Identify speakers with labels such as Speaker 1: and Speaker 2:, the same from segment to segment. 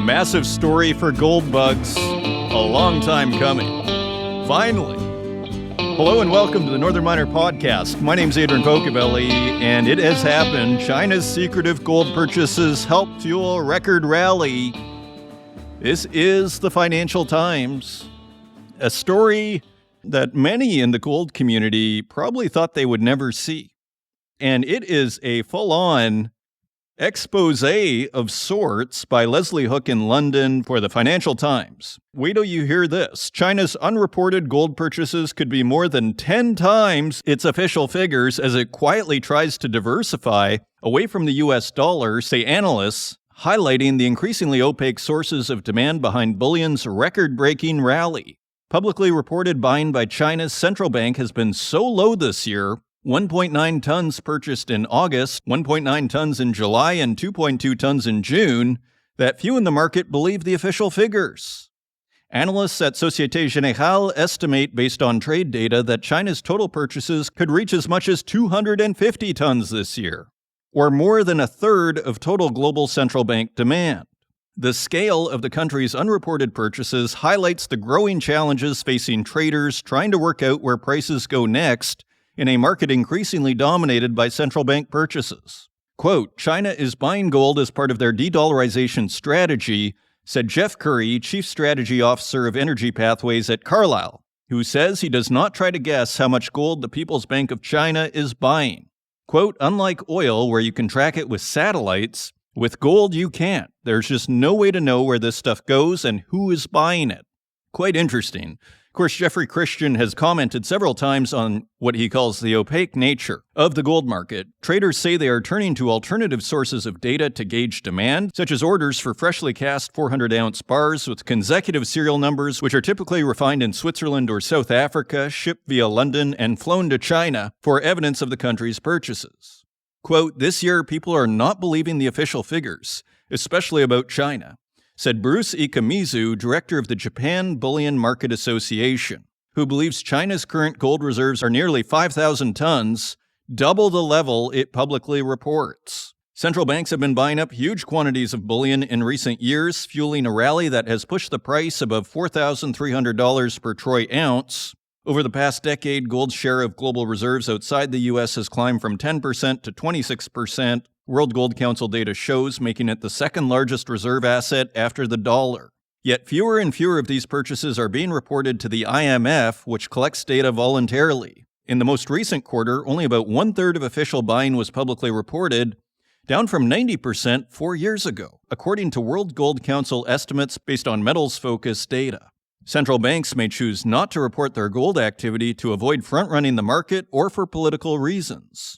Speaker 1: Massive story for gold bugs. A long time coming. Finally. Hello and welcome to the Northern Miner Podcast. My name's Adrian Pocobelli, and it has happened. China's secretive gold purchases helped fuel a record rally. This is the Financial Times. A story that many in the gold community probably thought they would never see. And it is a full-on expose of sorts by Leslie Hook in London for the Financial Times. Wait till you hear this. China's unreported gold purchases could be more than 10 times its official figures as it quietly tries to diversify away from the US dollar, say analysts, highlighting the increasingly opaque sources of demand behind bullion's record-breaking rally. Publicly reported buying by China's central bank has been so low this year, 1.9 tons purchased in August, 1.9 tons in July, and 2.2 tons in June, that few in the market believe the official figures. Analysts at Société Générale estimate, based on trade data, that China's total purchases could reach as much as 250 tons this year, or more than a third of total global central bank demand. The scale of the country's unreported purchases highlights the growing challenges facing traders trying to work out where prices go next in a market increasingly dominated by central bank purchases. Quote, China is buying gold as part of their de-dollarization strategy, said Jeff Curry, Chief Strategy Officer of Energy Pathways at Carlyle, who says he does not try to guess how much gold the People's Bank of China is buying. Quote, unlike oil, where you can track it with satellites, with gold you can't. There's just no way to know where this stuff goes and who is buying it. Quite interesting. Of course, Jeffrey Christian has commented several times on what he calls the opaque nature of the gold market. Traders say they are turning to alternative sources of data to gauge demand, such as orders for freshly cast 400-ounce bars with consecutive serial numbers, which are typically refined in Switzerland or South Africa, shipped via London, and flown to China for evidence of the country's purchases. Quote, this year people are not believing the official figures, especially about China, said Bruce Ikemizu, director of the Japan Bullion Market Association, who believes China's current gold reserves are nearly 5,000 tons, double the level it publicly reports. Central banks have been buying up huge quantities of bullion in recent years, fueling a rally that has pushed the price above $4,300 per troy ounce. Over the past decade, gold's share of global reserves outside the U.S. has climbed from 10% to 26%. World Gold Council data shows, making it the second largest reserve asset after the dollar. Yet fewer and fewer of these purchases are being reported to the IMF, which collects data voluntarily. In the most recent quarter, only about one-third of official buying was publicly reported, down from 90% 4 years ago, according to World Gold Council estimates based on metals-focused data. Central banks may choose not to report their gold activity to avoid front-running the market or for political reasons.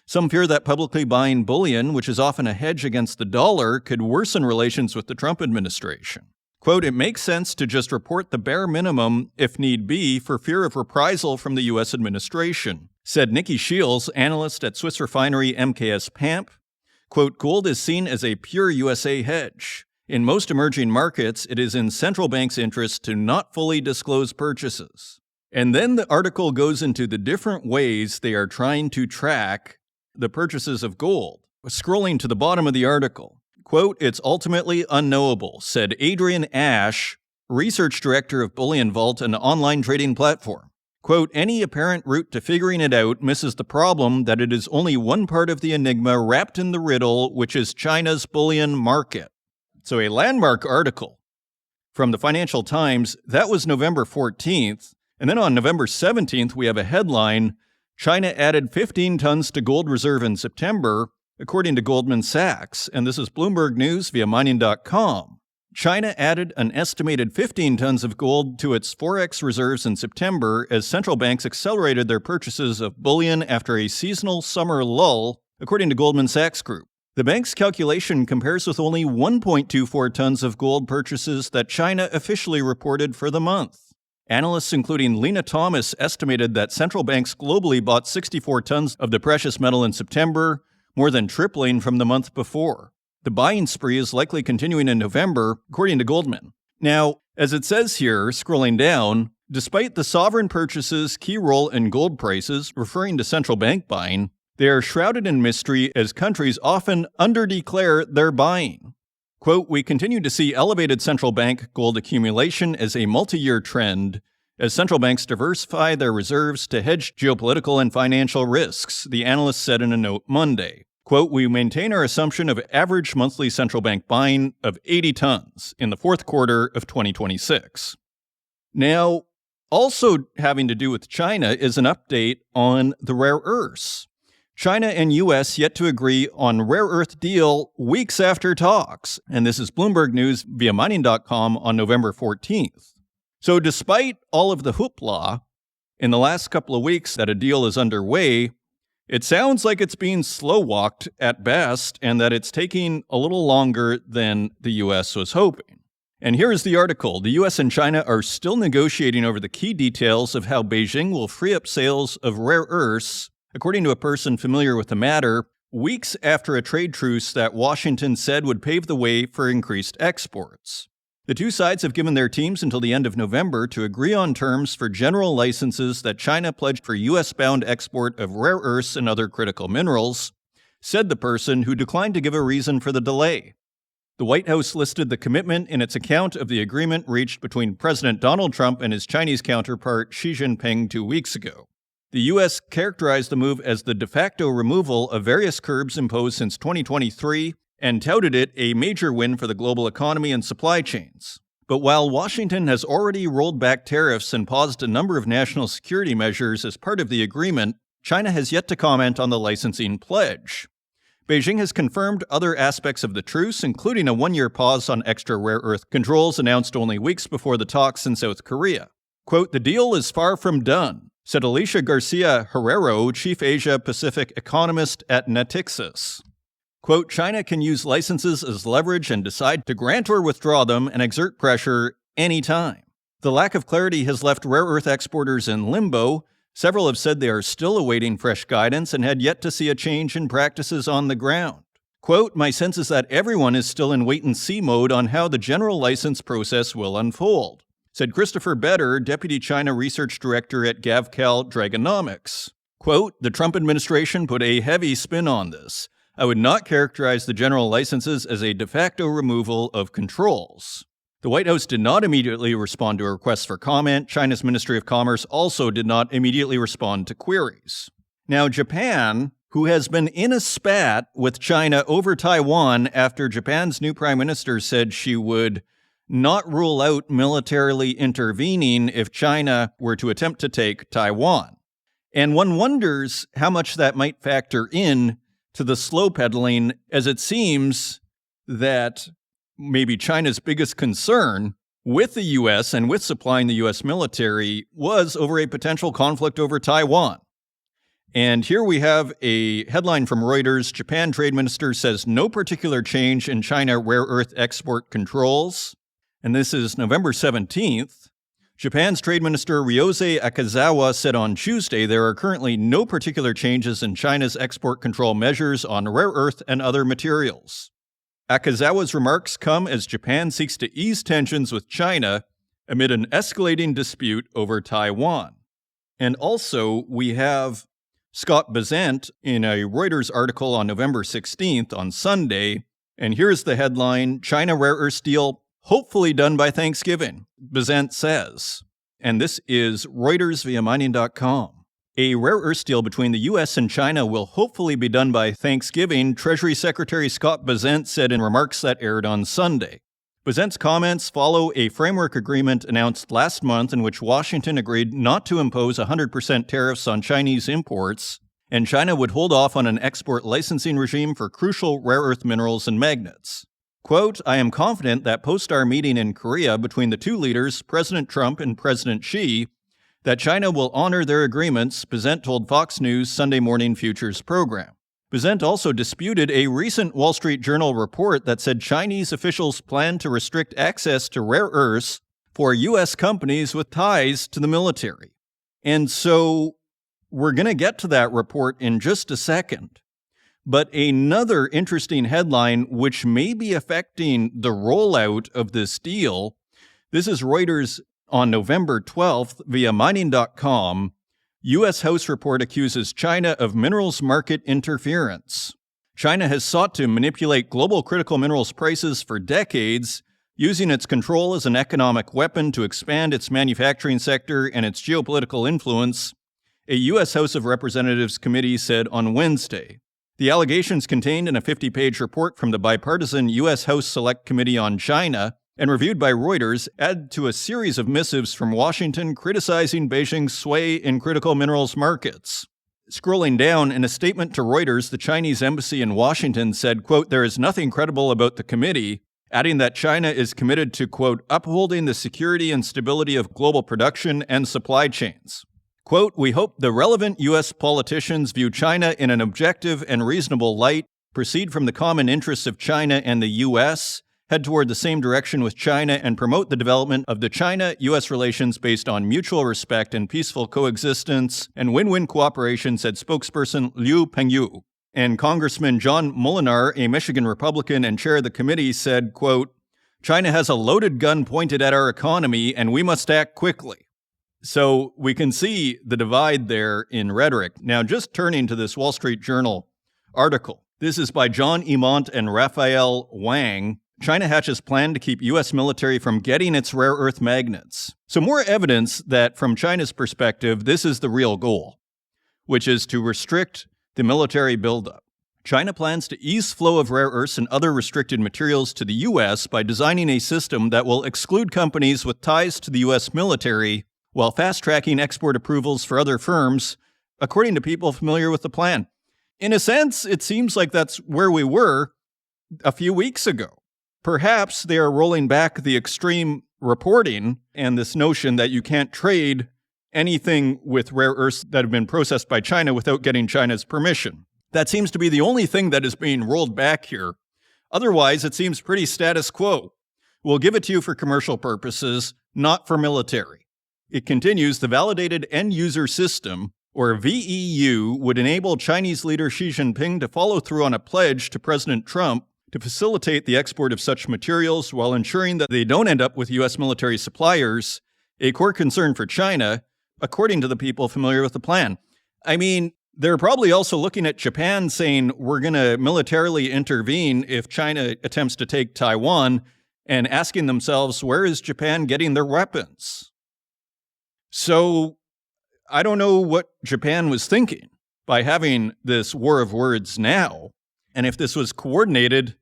Speaker 1: Some fear that publicly buying bullion, which is often a hedge against the dollar, could worsen relations with the Trump administration. Quote, it makes sense to just report the bare minimum, if need be, for fear of reprisal from the U.S. administration, said Nikki Shields, analyst at Swiss refinery MKS PAMP. Quote, gold is seen as a pure USA hedge. In most emerging markets, it is in central banks' interest to not fully disclose purchases. And then the article goes into the different ways they are trying to track the purchases of gold. Scrolling to the bottom of the article, quote, it's ultimately unknowable, said Adrian Ash, research director of Bullion Vault, an online trading platform. Quote, any apparent route to figuring it out misses the problem that it is only one part of the enigma wrapped in the riddle, which is China's bullion market. So a landmark article from the Financial Times, that was November 14th. And then on November 17th, we have a headline, China added 15 tons to gold reserve in September, according to Goldman Sachs. And this is Bloomberg News via mining.com. China added an estimated 15 tons of gold to its Forex reserves in September as central banks accelerated their purchases of bullion after a seasonal summer lull, according to Goldman Sachs Group. The bank's calculation compares with only 1.24 tons of gold purchases that China officially reported for the month. Analysts, including Lena Thomas, estimated that central banks globally bought 64 tons of the precious metal in September, more than tripling from the month before. The buying spree is likely continuing in November, according to Goldman. Now, as it says here, scrolling down, despite the sovereign purchases' key role in gold prices, referring to central bank buying, they are shrouded in mystery as countries often underdeclare their buying. Quote, we continue to see elevated central bank gold accumulation as a multi-year trend as central banks diversify their reserves to hedge geopolitical and financial risks, the analyst said in a note Monday. Quote, we maintain our assumption of average monthly central bank buying of 80 tons in the fourth quarter of 2026. Now, also having to do with China is an update on the rare earths. China and U.S. yet to agree on rare earth deal weeks after talks. And this is Bloomberg News via mining.com on November 14th. So despite all of the hoopla in the last couple of weeks that a deal is underway, it sounds like it's being slow-walked at best and that it's taking a little longer than the U.S. was hoping. And here is the article. The U.S. and China are still negotiating over the key details of how Beijing will free up sales of rare earths, according to a person familiar with the matter, weeks after a trade truce that Washington said would pave the way for increased exports. The two sides have given their teams until the end of November to agree on terms for general licenses that China pledged for U.S.-bound export of rare earths and other critical minerals, said the person who declined to give a reason for the delay. The White House listed the commitment in its account of the agreement reached between President Donald Trump and his Chinese counterpart Xi Jinping 2 weeks ago. The U.S. characterized the move as the de facto removal of various curbs imposed since 2023 and touted it a major win for the global economy and supply chains. But while Washington has already rolled back tariffs and paused a number of national security measures as part of the agreement, China has yet to comment on the licensing pledge. Beijing has confirmed other aspects of the truce, including a one-year pause on extra rare earth controls announced only weeks before the talks in South Korea. Quote, the deal is far from done, said Alicia Garcia Herrero, chief Asia-Pacific economist at Natixis. Quote, China can use licenses as leverage and decide to grant or withdraw them and exert pressure anytime. The lack of clarity has left rare earth exporters in limbo. Several have said they are still awaiting fresh guidance and had yet to see a change in practices on the ground. Quote, my sense is that everyone is still in wait-and-see mode on how the general license process will unfold, said Christopher Better, Deputy China Research Director at GavCal Dragonomics. Quote, the Trump administration put a heavy spin on this. I would not characterize the general licenses as a de facto removal of controls. The White House did not immediately respond to a request for comment. China's Ministry of Commerce also did not immediately respond to queries. Now, Japan, who has been in a spat with China over Taiwan after Japan's new prime minister said she would not rule out militarily intervening if China were to attempt to take Taiwan. And one wonders how much that might factor in to the slow pedaling, as it seems that maybe China's biggest concern with the U.S. and with supplying the U.S. military was over a potential conflict over Taiwan. And here we have a headline from Reuters. Japan Trade Minister says no particular change in China rare earth export controls. And this is November 17th. Japan's Trade Minister Ryose Akazawa said on Tuesday there are currently no particular changes in China's export control measures on rare earth and other materials. Akazawa's remarks come as Japan seeks to ease tensions with China amid an escalating dispute over Taiwan. And also, we have Scott Bessent in a Reuters article on November 16th on Sunday, and here's the headline, China rare earth deal hopefully done by Thanksgiving, Bessent says. And this is Reuters via mining.com. A rare earth deal between the U.S. and China will hopefully be done by Thanksgiving, Treasury Secretary Scott Bessent said in remarks that aired on Sunday. Bessent's comments follow a framework agreement announced last month in which Washington agreed not to impose 100% tariffs on Chinese imports, and China would hold off on an export licensing regime for crucial rare earth minerals and magnets. Quote, I am confident that post our meeting in Korea between the two leaders, President Trump and President Xi, that China will honor their agreements, Bessent told Fox News' Sunday Morning Futures program. Bessent also disputed a recent Wall Street Journal report that said Chinese officials plan to restrict access to rare earths for U.S. companies with ties to the military. And so we're going to get to that report in just a second. But another interesting headline, which may be affecting the rollout of this deal, this is Reuters on November 12th via mining.com. U.S. House report accuses China of minerals market interference. China has sought to manipulate global critical minerals prices for decades, using its control as an economic weapon to expand its manufacturing sector and its geopolitical influence, a U.S. House of Representatives committee said on Wednesday. The allegations contained in a 50-page report from the bipartisan U.S. House Select Committee on China and reviewed by Reuters add to a series of missives from Washington criticizing Beijing's sway in critical minerals markets. Scrolling down, in a statement to Reuters, the Chinese embassy in Washington said, quote, "There is nothing credible about the committee," adding that China is committed to, quote, "upholding the security and stability of global production and supply chains." Quote, "We hope the relevant U.S. politicians view China in an objective and reasonable light, proceed from the common interests of China and the U.S., head toward the same direction with China, and promote the development of the China-U.S. relations based on mutual respect and peaceful coexistence and win-win cooperation," said spokesperson Liu Pengyu. And Congressman John Molinar, a Michigan Republican and chair of the committee, said, quote, "China has a loaded gun pointed at our economy, and we must act quickly." So we can see the divide there in rhetoric. Now, just turning to this Wall Street Journal article. This is by John Imont and Raphael Wang. China hatches plan to keep U.S. military from getting its rare earth magnets. So more evidence that from China's perspective, this is the real goal, which is to restrict the military buildup. China plans to ease flow of rare earths and other restricted materials to the U.S. by designing a system that will exclude companies with ties to the U.S. military while fast-tracking export approvals for other firms, according to people familiar with the plan. In a sense, it seems like that's where we were a few weeks ago. Perhaps they are rolling back the extreme reporting and this notion that you can't trade anything with rare earths that have been processed by China without getting China's permission. That seems to be the only thing that is being rolled back here. Otherwise, it seems pretty status quo. We'll give it to you for commercial purposes, not for military. It continues, the validated end-user system, or VEU, would enable Chinese leader Xi Jinping to follow through on a pledge to President Trump to facilitate the export of such materials while ensuring that they don't end up with U.S. military suppliers, a core concern for China, according to the people familiar with the plan. I mean, they're probably also looking at Japan saying, we're going to militarily intervene if China attempts to take Taiwan, and asking themselves, where is Japan getting their weapons? So I don't know what Japan was thinking by having this war of words now. And if this was coordinated,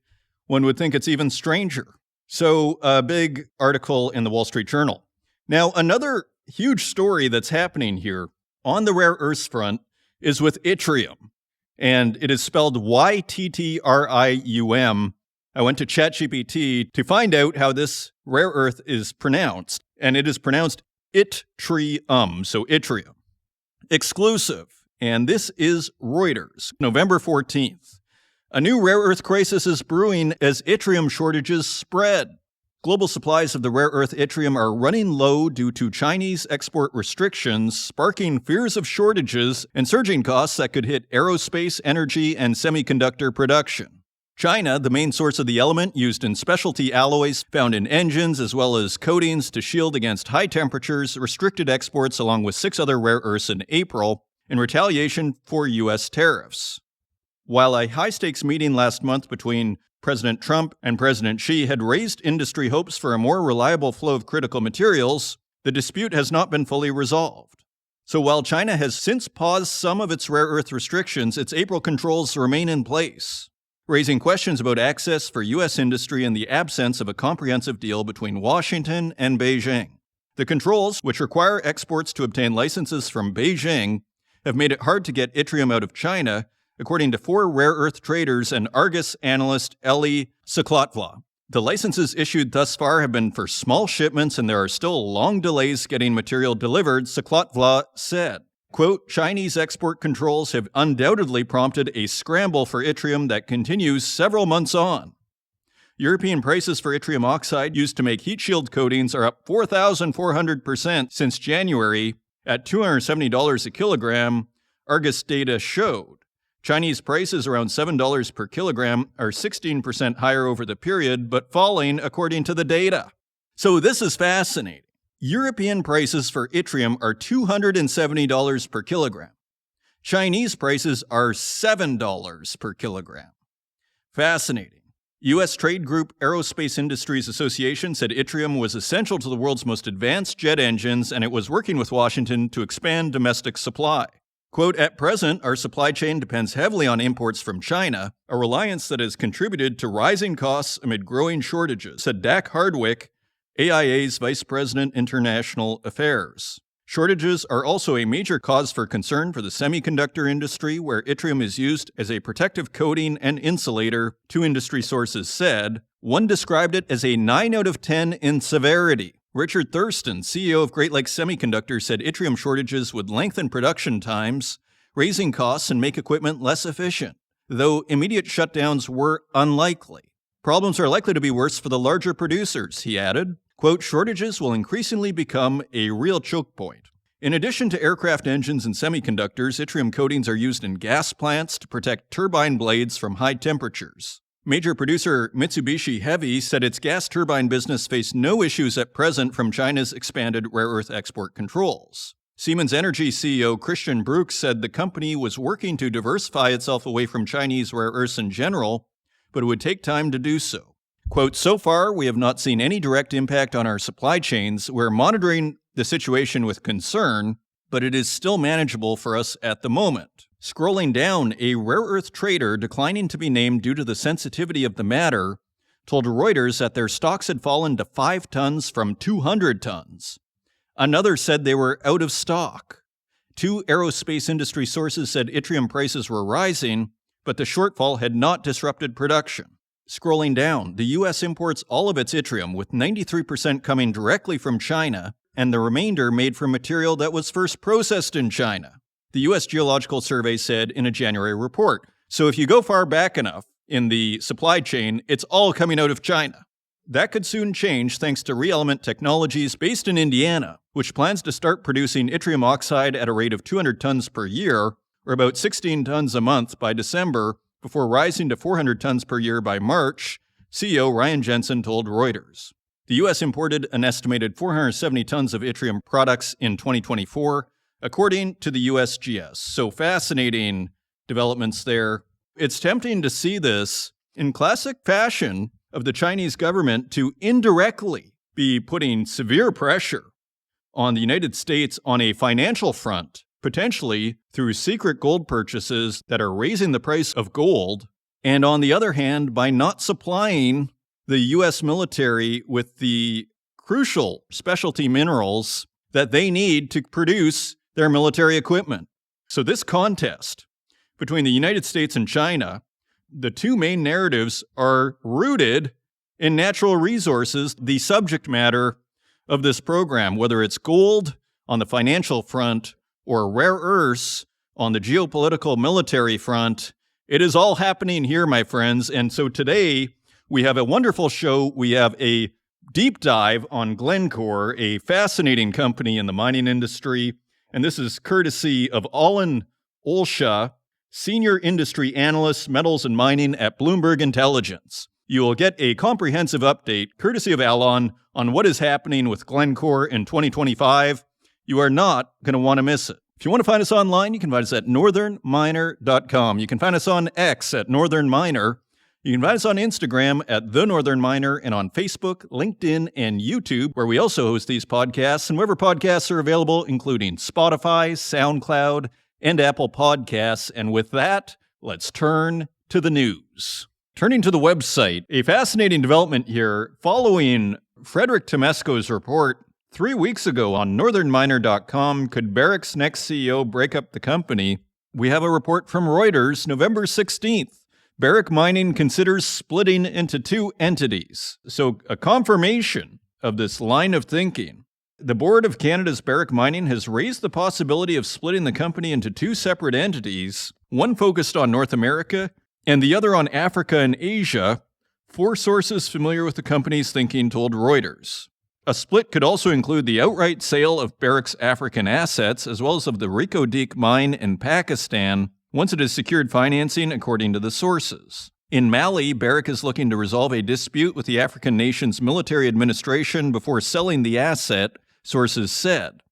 Speaker 1: one would think it's even stranger. So a big article in the Wall Street Journal. Now, another huge story that's happening here on the rare earths front is with yttrium. And it is spelled Y-T-T-R-I-U-M. I went to ChatGPT to find out how this rare earth is pronounced. And it is pronounced yttrium, so yttrium. Exclusive. And this is Reuters, November 14th. A new rare earth crisis is brewing as yttrium shortages spread. Global supplies of the rare earth yttrium are running low due to Chinese export restrictions, sparking fears of shortages and surging costs that could hit aerospace, energy, and semiconductor production. China, the main source of the element used in specialty alloys found in engines as well as coatings to shield against high temperatures, restricted exports along with 6 other rare earths in April in retaliation for U.S. tariffs. While a high-stakes meeting last month between President Trump and President Xi had raised industry hopes for a more reliable flow of critical materials, the dispute has not been fully resolved. So while China has since paused some of its rare earth restrictions, its April controls remain in place, raising questions about access for U.S. industry in the absence of a comprehensive deal between Washington and Beijing. The controls, which require exports to obtain licenses from Beijing, have made it hard to get yttrium out of China, according to 4 rare earth traders and Argus analyst Eli Saklotvla. The licenses issued thus far have been for small shipments, and there are still long delays getting material delivered, Saklotvla said. Quote, Chinese export controls have undoubtedly prompted a scramble for yttrium that continues several months on. European prices for yttrium oxide used to make heat shield coatings are up 4,400% since January at $270 a kilogram, Argus data showed. Chinese prices around $7 per kilogram are 16% higher over the period, but falling according to the data. So this is fascinating. European prices for yttrium are $270 per kilogram. Chinese prices are $7 per kilogram. Fascinating. U.S. trade group Aerospace Industries Association said yttrium was essential to the world's most advanced jet engines, and it was working with Washington to expand domestic supply. Quote, at present, our supply chain depends heavily on imports from China, a reliance that has contributed to rising costs amid growing shortages, said Dak Hardwick, AIA's Vice President, International Affairs. Shortages are also a major cause for concern for the semiconductor industry, where yttrium is used as a protective coating and insulator, two industry sources said. One described it as a 9 out of 10 in severity. Richard Thurston, CEO of Great Lakes Semiconductor, said yttrium shortages would lengthen production times, raising costs and make equipment less efficient, though immediate shutdowns were unlikely. Problems are likely to be worse for the larger producers, he added. Quote, shortages will increasingly become a real choke point. In addition to aircraft engines and semiconductors, yttrium coatings are used in gas plants to protect turbine blades from high temperatures. Major producer Mitsubishi Heavy said its gas turbine business faced no issues at present from China's expanded rare earth export controls. Siemens Energy CEO Christian Bruch said the company was working to diversify itself away from Chinese rare earths in general, but it would take time to do so. Quote, so far, we have not seen any direct impact on our supply chains. We're monitoring the situation with concern, but it is still manageable for us at the moment. Scrolling down, a rare earth trader declining to be named due to the sensitivity of the matter told Reuters that their stocks had fallen to 5 tons from 200 tons. Another said they were out of stock. 2 aerospace industry sources said yttrium prices were rising, but the shortfall had not disrupted production. Scrolling down, the U.S. imports all of its yttrium, with 93% coming directly from China, and the remainder made from material that was first processed in China, the U.S. Geological Survey said in a January report. So if you go far back enough in the supply chain, it's all coming out of China. That could soon change thanks to ReElement Technologies based in Indiana, which plans to start producing yttrium oxide at a rate of 200 tons per year, or about 16 tons a month by December, before rising to 400 tons per year by March, CEO Ryan Jensen told Reuters. The U.S. imported an estimated 470 tons of yttrium products in 2024, according to the USGS. So fascinating developments there. It's tempting to see this in classic fashion of the Chinese government to indirectly be putting severe pressure on the United States on a financial front, potentially through secret gold purchases that are raising the price of gold, and on the other hand, by not supplying the U.S. military with the crucial specialty minerals that they need to produce their military equipment. So this contest between the United States and China, the two main narratives are rooted in natural resources, the subject matter of this program, whether it's gold on the financial front or rare earths on the geopolitical military front. It is all happening here, my friends. And so today we have a wonderful show. We have a deep dive on Glencore, a fascinating company in the mining industry. And this is courtesy of Alon Olsha, Senior Industry Analyst, Metals and Mining at Bloomberg Intelligence. You will get a comprehensive update, courtesy of Alon, on what is happening with Glencore in 2025. You are not going to want to miss it. If you want to find us online, you can find us at northernminer.com. You can find us on X at Northern Miner. You can find us on Instagram at The Northern Miner, and on Facebook, LinkedIn, and YouTube, where we also host these podcasts, and wherever podcasts are available, including Spotify, SoundCloud, and Apple Podcasts. And with that, let's turn to the news. Turning to the website, a fascinating development here following Frederick Temesco's report 3 weeks ago on northernminer.com. Could Barrick's next CEO break up the company? We have a report from Reuters, November 16th. Barrick Mining considers splitting into 2 entities. So a confirmation of this line of thinking. The board of Canada's Barrick Mining has raised the possibility of splitting the company into 2 separate entities, one focused on North America and the other on Africa and Asia. 4 sources familiar with the company's thinking told Reuters. A split could also include the outright sale of Barrick's African assets, as well as of the Reko Diq mine in Pakistan, once it has secured financing, according to the sources. In Mali, Barrick is looking to resolve a dispute with the African nation's military administration before selling the asset, sources said.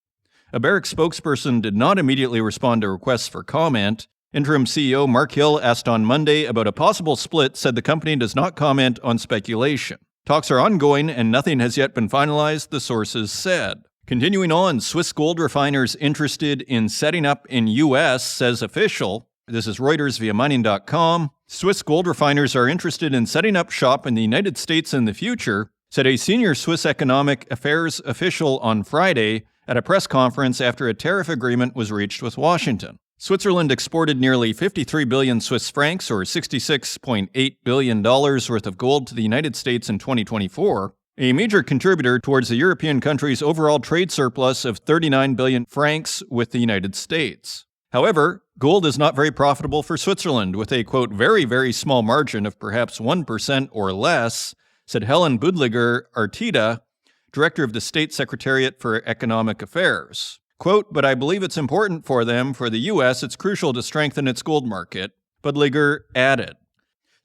Speaker 1: A Barrick spokesperson did not immediately respond to requests for comment. Interim CEO Mark Hill, asked on Monday about a possible split, said the company does not comment on speculation. Talks are ongoing and nothing has yet been finalized, the sources said. Continuing on, Swiss gold refiners interested in setting up in U.S., says official. This is Reuters via mining.com. Swiss gold refiners are interested in setting up shop in the United States in the future, said a senior Swiss economic affairs official on Friday at a press conference after a tariff agreement was reached with Washington. Switzerland exported nearly 53 billion Swiss francs, or $66.8 billion worth of gold to the United States in 2024, a major contributor towards the European country's overall trade surplus of 39 billion francs with the United States. However, gold is not very profitable for Switzerland, with a, quote, very, very small margin of perhaps 1% or less, said Helen Budliger Artida, director of the State Secretariat for Economic Affairs. Quote, but I believe it's important for them. For the U.S., it's crucial to strengthen its gold market, Budliger added.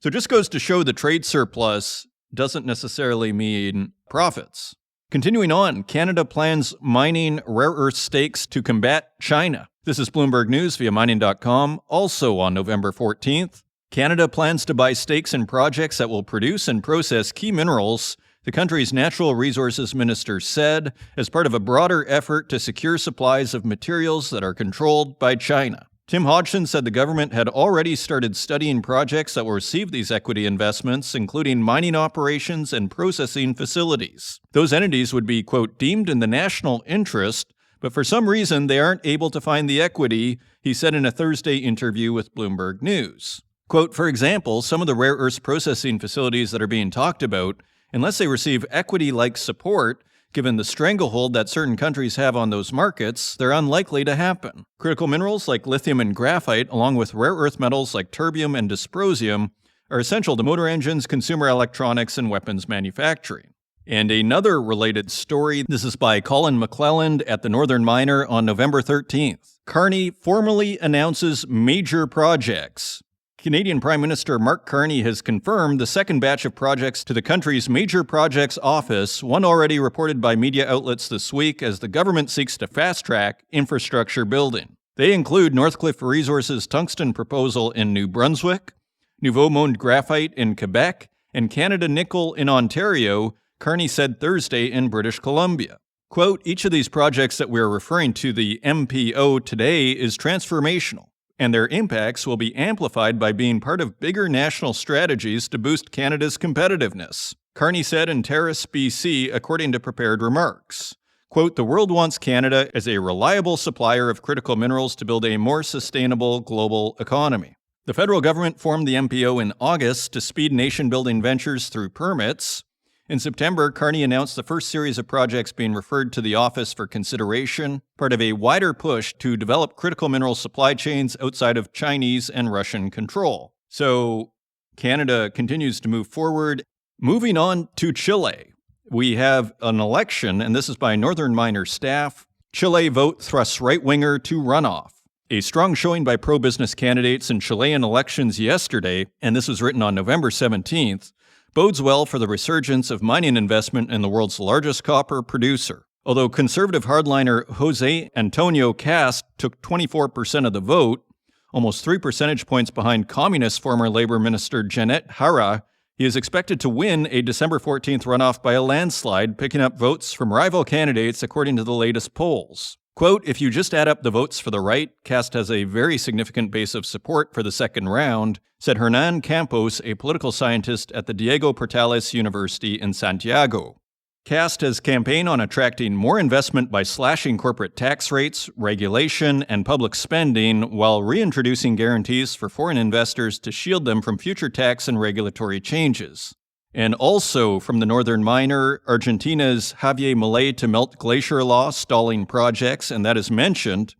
Speaker 1: So it just goes to show the trade surplus doesn't necessarily mean profits. Continuing on, Canada plans mining rare earth stakes to combat China. This is Bloomberg News via mining.com. Also on November 14th, Canada plans to buy stakes in projects that will produce and process key minerals, the country's natural resources minister said, as part of a broader effort to secure supplies of materials that are controlled by China. Tim Hodgson said the government had already started studying projects that will receive these equity investments, including mining operations and processing facilities. Those entities would be, quote, deemed in the national interest, but for some reason they aren't able to find the equity, he said in a Thursday interview with Bloomberg News. Quote, for example, some of the rare earths processing facilities that are being talked about, unless they receive equity-like support, given the stranglehold that certain countries have on those markets, they're unlikely to happen. Critical minerals like lithium and graphite, along with rare earth metals like terbium and dysprosium, are essential to motor engines, consumer electronics, and weapons manufacturing. And another related story, this is by Colin McClelland at the Northern Miner on November 13th. Carney formally announces major projects. Canadian Prime Minister Mark Carney has confirmed the second batch of projects to the country's Major Projects Office, one already reported by media outlets this week as the government seeks to fast-track infrastructure building. They include Northcliffe Resources' tungsten proposal in New Brunswick, Nouveau Monde Graphite in Quebec, and Canada Nickel in Ontario, Carney said Thursday in British Columbia. Quote, each of these projects that we're referring to the MPO today is transformational, and their impacts will be amplified by being part of bigger national strategies to boost Canada's competitiveness, Carney said in Terrace, BC, according to prepared remarks. Quote, the world wants Canada as a reliable supplier of critical minerals to build a more sustainable global economy. The federal government formed the MPO in August to speed nation-building ventures through permits. In September, Carney announced the first series of projects being referred to the office for consideration, part of a wider push to develop critical mineral supply chains outside of Chinese and Russian control. So Canada continues to move forward. Moving on to Chile, we have an election, and this is by Northern Miner staff. Chile vote thrusts right-winger to runoff. A strong showing by pro-business candidates in Chilean elections yesterday, and this was written on November 17th, bodes well for the resurgence of mining investment in the world's largest copper producer. Although conservative hardliner Jose Antonio Cast took 24% of the vote, almost 3 percentage points behind communist former labor minister Janet Jara, he is expected to win a December 14th runoff by a landslide, picking up votes from rival candidates according to the latest polls. Quote, if you just add up the votes for the right, Cast has a very significant base of support for the second round, said Hernan Campos, a political scientist at the Diego Portales University in Santiago. Cast has campaigned on attracting more investment by slashing corporate tax rates, regulation, and public spending, while reintroducing guarantees for foreign investors to shield them from future tax and regulatory changes. And also from the Northern Miner, Argentina's Javier Milei to melt glacier law stalling projects, and that is mentioned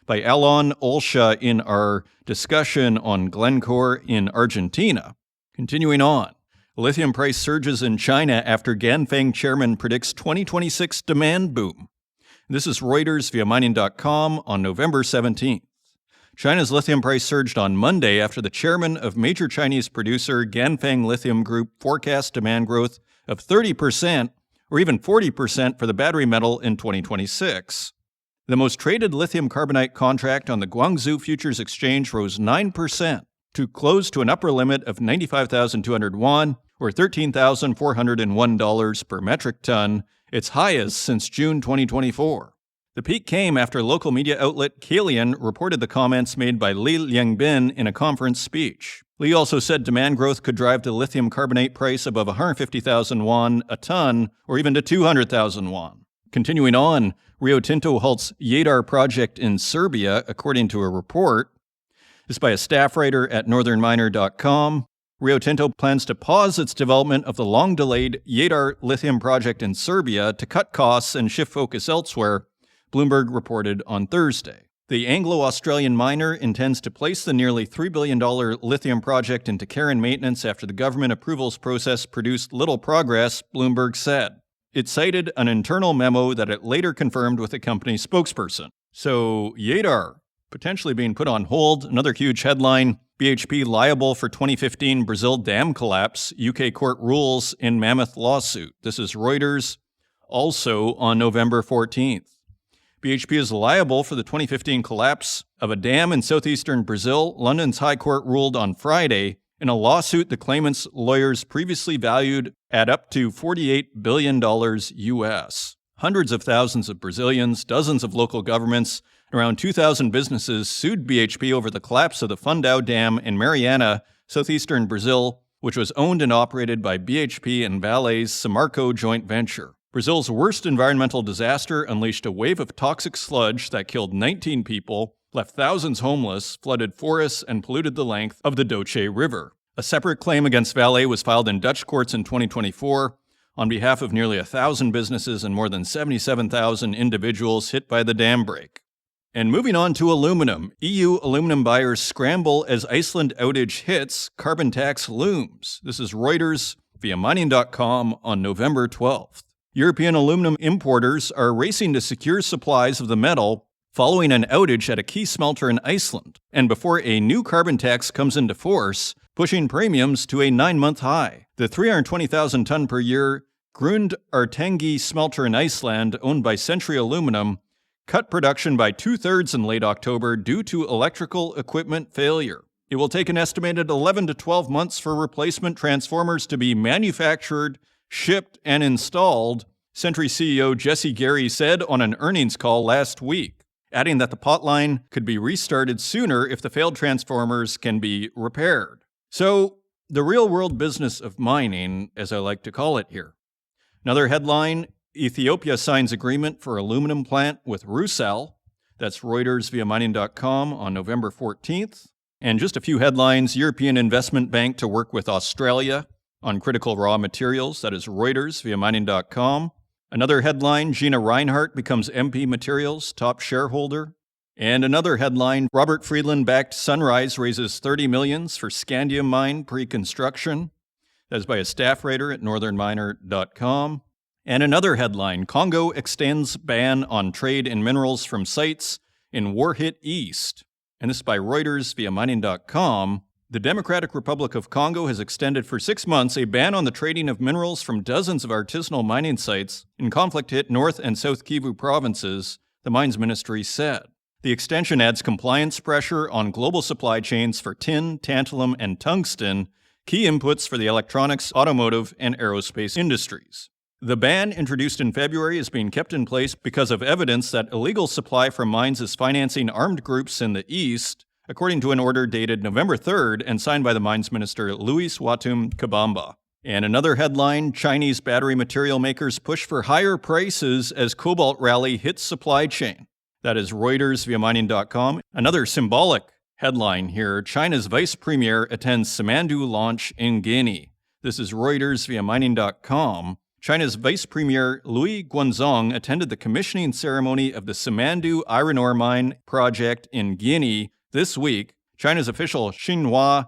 Speaker 1: by Alon Olsha in our discussion on Glencore in Argentina. Continuing on, lithium price surges in China after Ganfeng chairman predicts 2026 demand boom. This is Reuters via mining.com on November 17th. China's lithium price surged on Monday after the chairman of major Chinese producer Ganfeng Lithium Group forecast demand growth of 30% or even 40% for the battery metal in 2026. The most traded lithium carbonate contract on the Guangzhou Futures Exchange rose 9% to close to an upper limit of 95,200 won, or $13,401 per metric ton, its highest since June 2024. The peak came after local media outlet Kalian reported the comments made by Li Liangbin in a conference speech. Li also said demand growth could drive the lithium carbonate price above 150,000 won a ton, or even to 200,000 won. Continuing on, Rio Tinto halts Jadar project in Serbia, according to a report. This is by a staff writer at northernminer.com. Rio Tinto plans to pause its development of the long-delayed Jadar lithium project in Serbia to cut costs and shift focus elsewhere, Bloomberg reported on Thursday. The Anglo-Australian miner intends to place the nearly $3 billion lithium project into care and maintenance after the government approvals process produced little progress, Bloomberg said. It cited an internal memo that it later confirmed with the company's spokesperson. So, Jadar potentially being put on hold. Another huge headline, BHP liable for 2015 Brazil dam collapse, UK court rules in mammoth lawsuit. This is Reuters, also on November 14th. BHP is liable for the 2015 collapse of a dam in southeastern Brazil, London's High Court ruled on Friday, in a lawsuit the claimant's lawyers previously valued at up to $48 billion US. Hundreds of thousands of Brazilians, dozens of local governments, and around 2,000 businesses sued BHP over the collapse of the Fundão Dam in Mariana, southeastern Brazil, which was owned and operated by BHP and Vale's Samarco joint venture. Brazil's worst environmental disaster unleashed a wave of toxic sludge that killed 19 people, left thousands homeless, flooded forests, and polluted the length of the Doce River. A separate claim against Vale was filed in Dutch courts in 2024 on behalf of nearly 1,000 businesses and more than 77,000 individuals hit by the dam break. And moving on to aluminum, EU aluminum buyers scramble as Iceland outage hits, carbon tax looms. This is Reuters via mining.com on November 12th. European aluminum importers are racing to secure supplies of the metal following an outage at a key smelter in Iceland, and before a new carbon tax comes into force, pushing premiums to a 9-month high. The 320,000 ton per year Grundartangi smelter in Iceland, owned by Century Aluminum, cut production by 2/3 in late October due to electrical equipment failure. It will take an estimated 11 to 12 months for replacement transformers to be manufactured, shipped, and installed, Century CEO Jesse Gary said on an earnings call last week, adding that the potline could be restarted sooner if the failed transformers can be repaired. So, the real-world business of mining, as I like to call it here. Another headline, Ethiopia signs agreement for aluminum plant with Rusal. That's Reuters via mining.com on November 14th. And just a few headlines, European Investment Bank to work with Australia on critical raw materials. That is Reuters via mining.com. Another headline, Gina Reinhardt becomes MP Materials top shareholder. And another headline, Robert Friedland-backed Sunrise raises $30 million for scandium mine pre-construction. That is by a staff writer at northernminer.com. And another headline, Congo extends ban on trade in minerals from sites in war-hit East. And this is by Reuters via mining.com. The Democratic Republic of Congo has extended for 6 months a ban on the trading of minerals from dozens of artisanal mining sites in conflict-hit North and South Kivu provinces, the Mines Ministry said. The extension adds compliance pressure on global supply chains for tin, tantalum, and tungsten, key inputs for the electronics, automotive, and aerospace industries. The ban, introduced in February, is being kept in place because of evidence that illegal supply from mines is financing armed groups in the East, according to an order dated November 3rd and signed by the Mines Minister Louis Watum Kabamba. And another headline, Chinese battery material makers push for higher prices as cobalt rally hits supply chain. That is Reuters via mining.com. Another symbolic headline here, China's vice premier attends Simandou launch in Guinea. This is Reuters via mining.com. China's vice premier Louis Guanzhong attended the commissioning ceremony of the Simandou iron ore mine project in Guinea this week, China's official Xinhua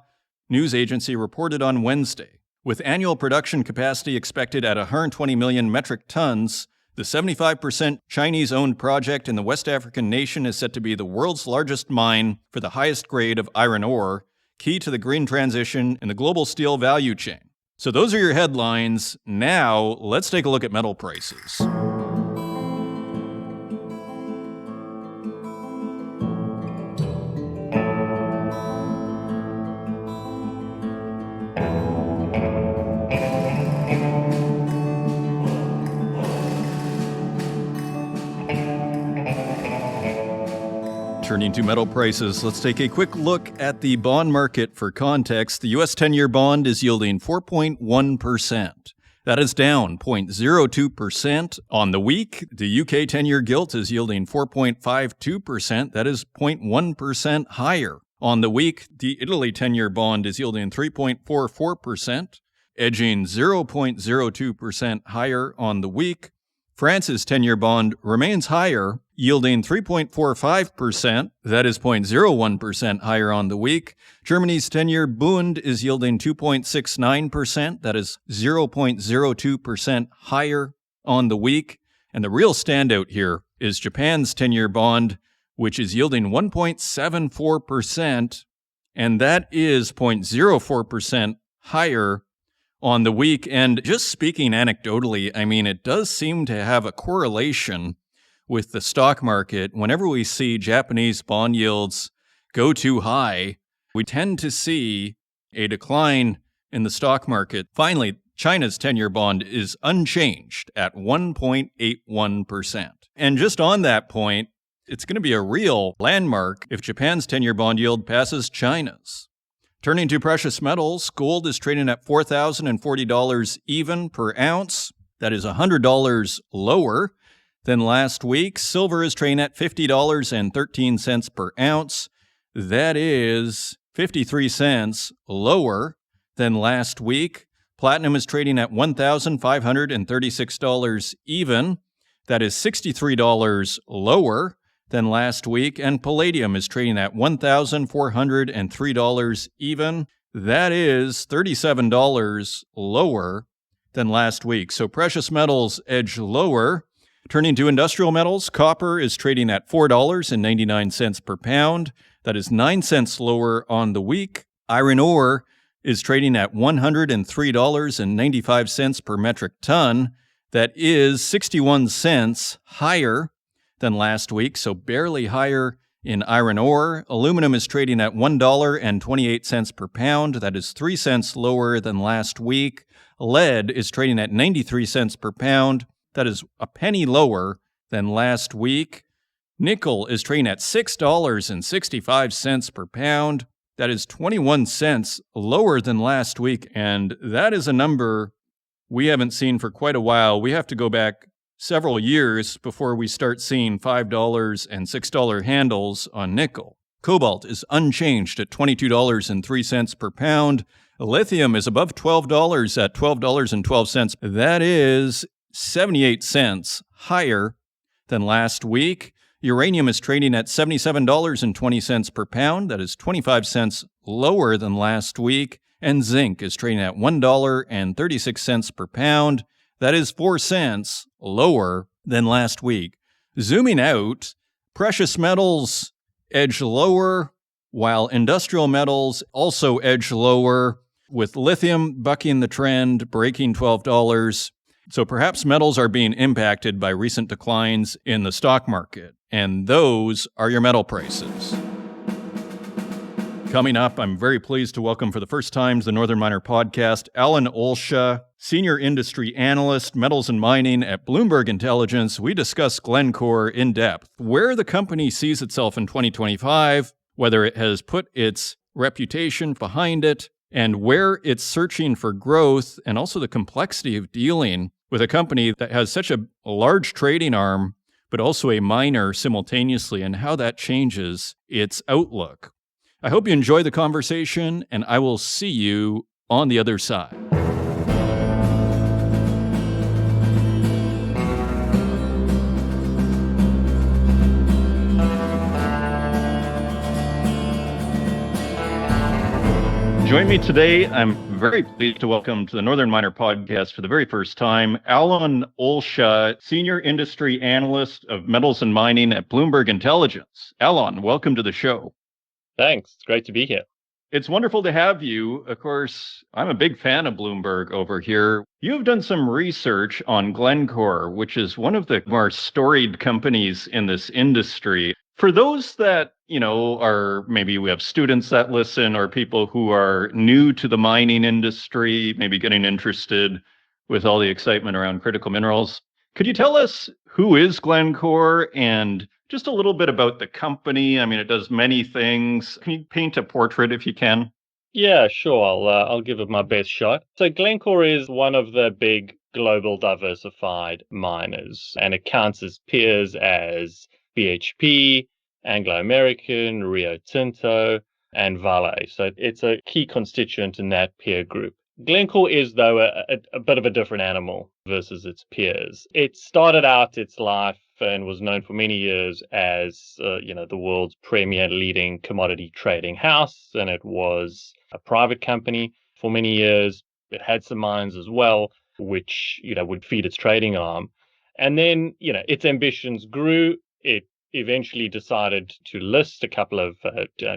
Speaker 1: news agency reported on Wednesday. With annual production capacity expected at 120 million metric tons, the 75% Chinese-owned project in the West African nation is set to be the world's largest mine for the highest grade of iron ore, key to the green transition in the global steel value chain. So those are your headlines. Now, let's take a look at metal prices. Turning to metal prices, let's take a quick look at the bond market for context. The U.S. 10-year bond is yielding 4.1%. That is down 0.02% on the week. The UK 10-year gilt is yielding 4.52%. That is 0.1% higher on the week. The Italy 10-year bond is yielding 3.44%, edging 0.02% higher on the week. France's 10-year bond remains higher, yielding 3.45%. That is 0.01% higher on the week. Germany's 10-year Bund is yielding 2.69%. That is 0.02% higher on the week. And the real standout here is Japan's 10-year bond, which is yielding 1.74%, and that is 0.04% higher on the week. And just speaking anecdotally, I mean, it does seem to have a correlation with the stock market. Whenever we see Japanese bond yields go too high, we tend to see a decline in the stock market. Finally, China's 10-year bond is unchanged at 1.81%. And just on that point, it's going to be a real landmark if Japan's 10-year bond yield passes China's. Turning to precious metals, gold is trading at $4,040 even per ounce. That is $100 lower than last week. Silver is trading at $50.13 per ounce. That is 53 cents lower than last week. Platinum is trading at $1,536 even. That is $63 lower than last week. And palladium is trading at $1,403 even. That is $37 lower than last week. So precious metals edge lower. Turning to industrial metals, copper is trading at $4.99 per pound. That is 9 cents lower on the week. Iron ore is trading at $103.95 per metric ton. That is 61 cents higher than last week, so barely higher in iron ore. Aluminum is trading at $1.28 per pound. That is 3 cents lower than last week. Lead is trading at 93 cents per pound. That is a penny lower than last week. Nickel is trading at $6.65 per pound. That is 21 cents lower than last week, and that is a number we haven't seen for quite a while. We have to go back several years before we start seeing $5 and $6 handles on nickel. Cobalt is unchanged at $22.03 per pound. Lithium is above $12 at $12.12. That is 78 cents higher than last week. Uranium is trading at $77.20 per pound. That is 25 cents lower than last week. And zinc is trading at $1.36 per pound. That is 4 cents lower than last week. Zooming out, precious metals edge lower, while industrial metals also edge lower, with lithium bucking the trend, breaking $12. So perhaps metals are being impacted by recent declines in the stock market, and those are your metal prices. Coming up, I'm very pleased to welcome for the first time to the Northern Miner podcast, Alon Olsha, Senior Industry Analyst, Metals and Mining at Bloomberg Intelligence. We discuss Glencore in depth, where the company sees itself in 2025, whether it has put its reputation behind it, and where it's searching for growth, and also the complexity of dealing with a company that has such a large trading arm, but also a miner simultaneously, and how that changes its outlook. I hope you enjoy the conversation, and I will see you on the other side. Join me today. I'm very pleased to welcome to the Northern Miner podcast for the very first time, Alon Olsha, Senior Industry Analyst of Metals and Mining at Bloomberg Intelligence. Alon, welcome to the show.
Speaker 2: Thanks. It's great to be here.
Speaker 1: It's wonderful to have you. Of course, I'm a big fan of Bloomberg over here. You've done some research on Glencore, which is one of the more storied companies in this industry. For those that, are maybe we have students that listen or people who are new to the mining industry, maybe getting interested with all the excitement around critical minerals, could you tell us who is Glencore and Just a little bit about the company. I mean, it does many things. Can you paint a portrait if you can?
Speaker 2: Yeah, sure. I'll give it my best shot. So Glencore is one of the big global diversified miners, and it counts as peers as BHP, Anglo American, Rio Tinto, and Vale. So it's a key constituent in that peer group. Glencore is, though, a bit of a different animal versus its peers. It started out its life and was known for many years as, the world's premier leading commodity trading house, and it was a private company for many years. It had some mines as well, which, would feed its trading arm. And then, its ambitions grew. It eventually decided to list a couple of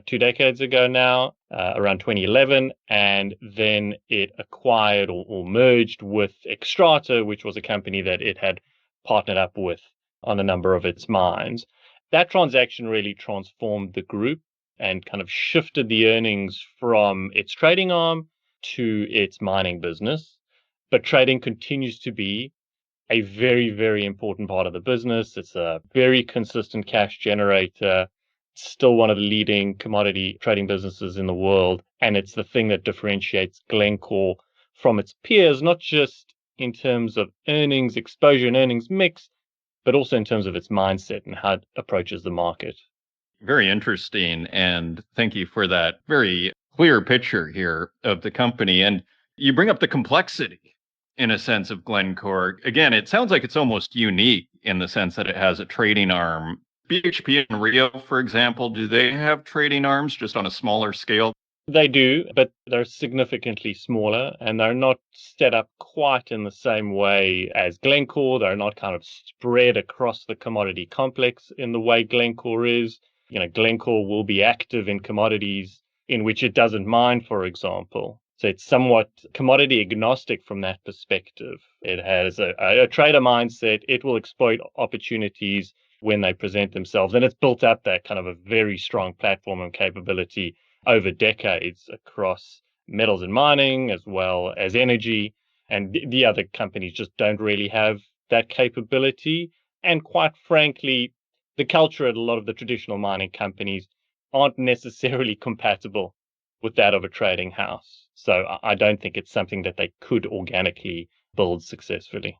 Speaker 2: 2 decades ago now, around 2011, and then it acquired or merged with Xstrata, which was a company that it had partnered up with on a number of its mines. That transaction really transformed the group and kind of shifted the earnings from its trading arm to its mining business. But trading continues to be a very, very important part of the business. It's a very consistent cash generator. It's still one of the leading commodity trading businesses in the world. And it's the thing that differentiates Glencore from its peers, not just in terms of earnings exposure and earnings mix, but also in terms of its mindset and how it approaches the market.
Speaker 1: Very interesting. And thank you for that very clear picture here of the company. And you bring up the complexity, in a sense, of Glencore. Again, it sounds like it's almost unique in the sense that it has a trading arm. BHP and Rio, for example, do they have trading arms just on a smaller scale?
Speaker 2: They do, but they're significantly smaller and they're not set up quite in the same way as Glencore. They're not kind of spread across the commodity complex in the way Glencore is. Glencore will be active in commodities in which it doesn't mine, for example. So it's somewhat commodity agnostic from that perspective. It has a trader mindset. It will exploit opportunities when they present themselves. And it's built up that kind of a very strong platform and capability over decades across metals and mining as well as energy. And the other companies just don't really have that capability. And quite frankly, the culture at a lot of the traditional mining companies aren't necessarily compatible with that of a trading house. So I don't think it's something that they could organically build successfully.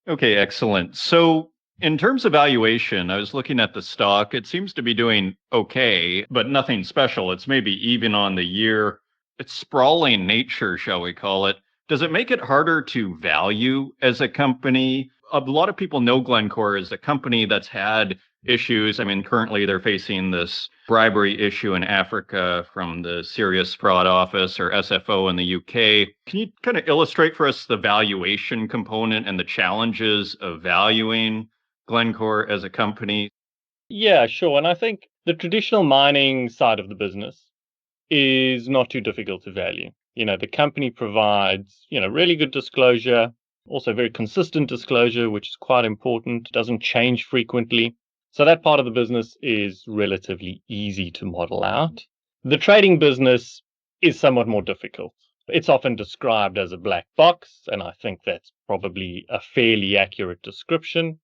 Speaker 1: Okay, excellent. So, in terms of valuation, I was looking at the stock. It seems to be doing okay, but nothing special. It's maybe even on the year. Its sprawling nature, shall we call it, does it make it harder to value as a company? A lot of people know Glencore as a company that's had issues. I mean, currently they're facing this bribery issue in Africa from the Serious Fraud Office, or SFO, in the UK. Can you kind of illustrate for us the valuation component and the challenges of valuing Glencore as a company?
Speaker 2: Yeah, sure. And I think the traditional mining side of the business is not too difficult to value. The company provides, really good disclosure, also very consistent disclosure, which is quite important, doesn't change frequently. So that part of the business is relatively easy to model out. The trading business is somewhat more difficult. It's often described as a black box, and I think that's probably a fairly accurate description.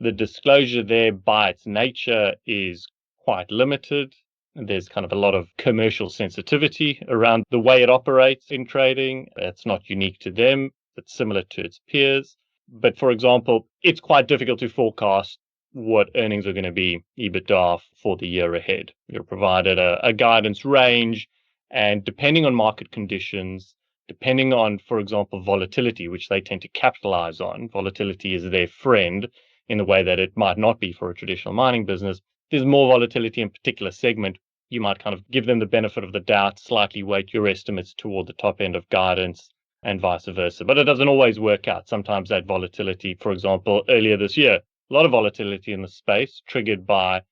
Speaker 2: The disclosure there by its nature is quite limited. There's kind of a lot of commercial sensitivity around the way it operates in trading. It's not unique to them, it's similar to its peers. But for example, it's quite difficult to forecast what earnings are going to be, EBITDA, for the year ahead. You're provided a guidance range, and depending on market conditions, depending on, for example, volatility, which they tend to capitalize on, volatility is their friend in the way that it might not be for a traditional mining business. There's more volatility in a particular segment, you might kind of give them the benefit of the doubt, slightly weight your estimates toward the top end of guidance and vice versa. But it doesn't always work out. Sometimes that volatility, for example, earlier this year, a lot of volatility in the space triggered by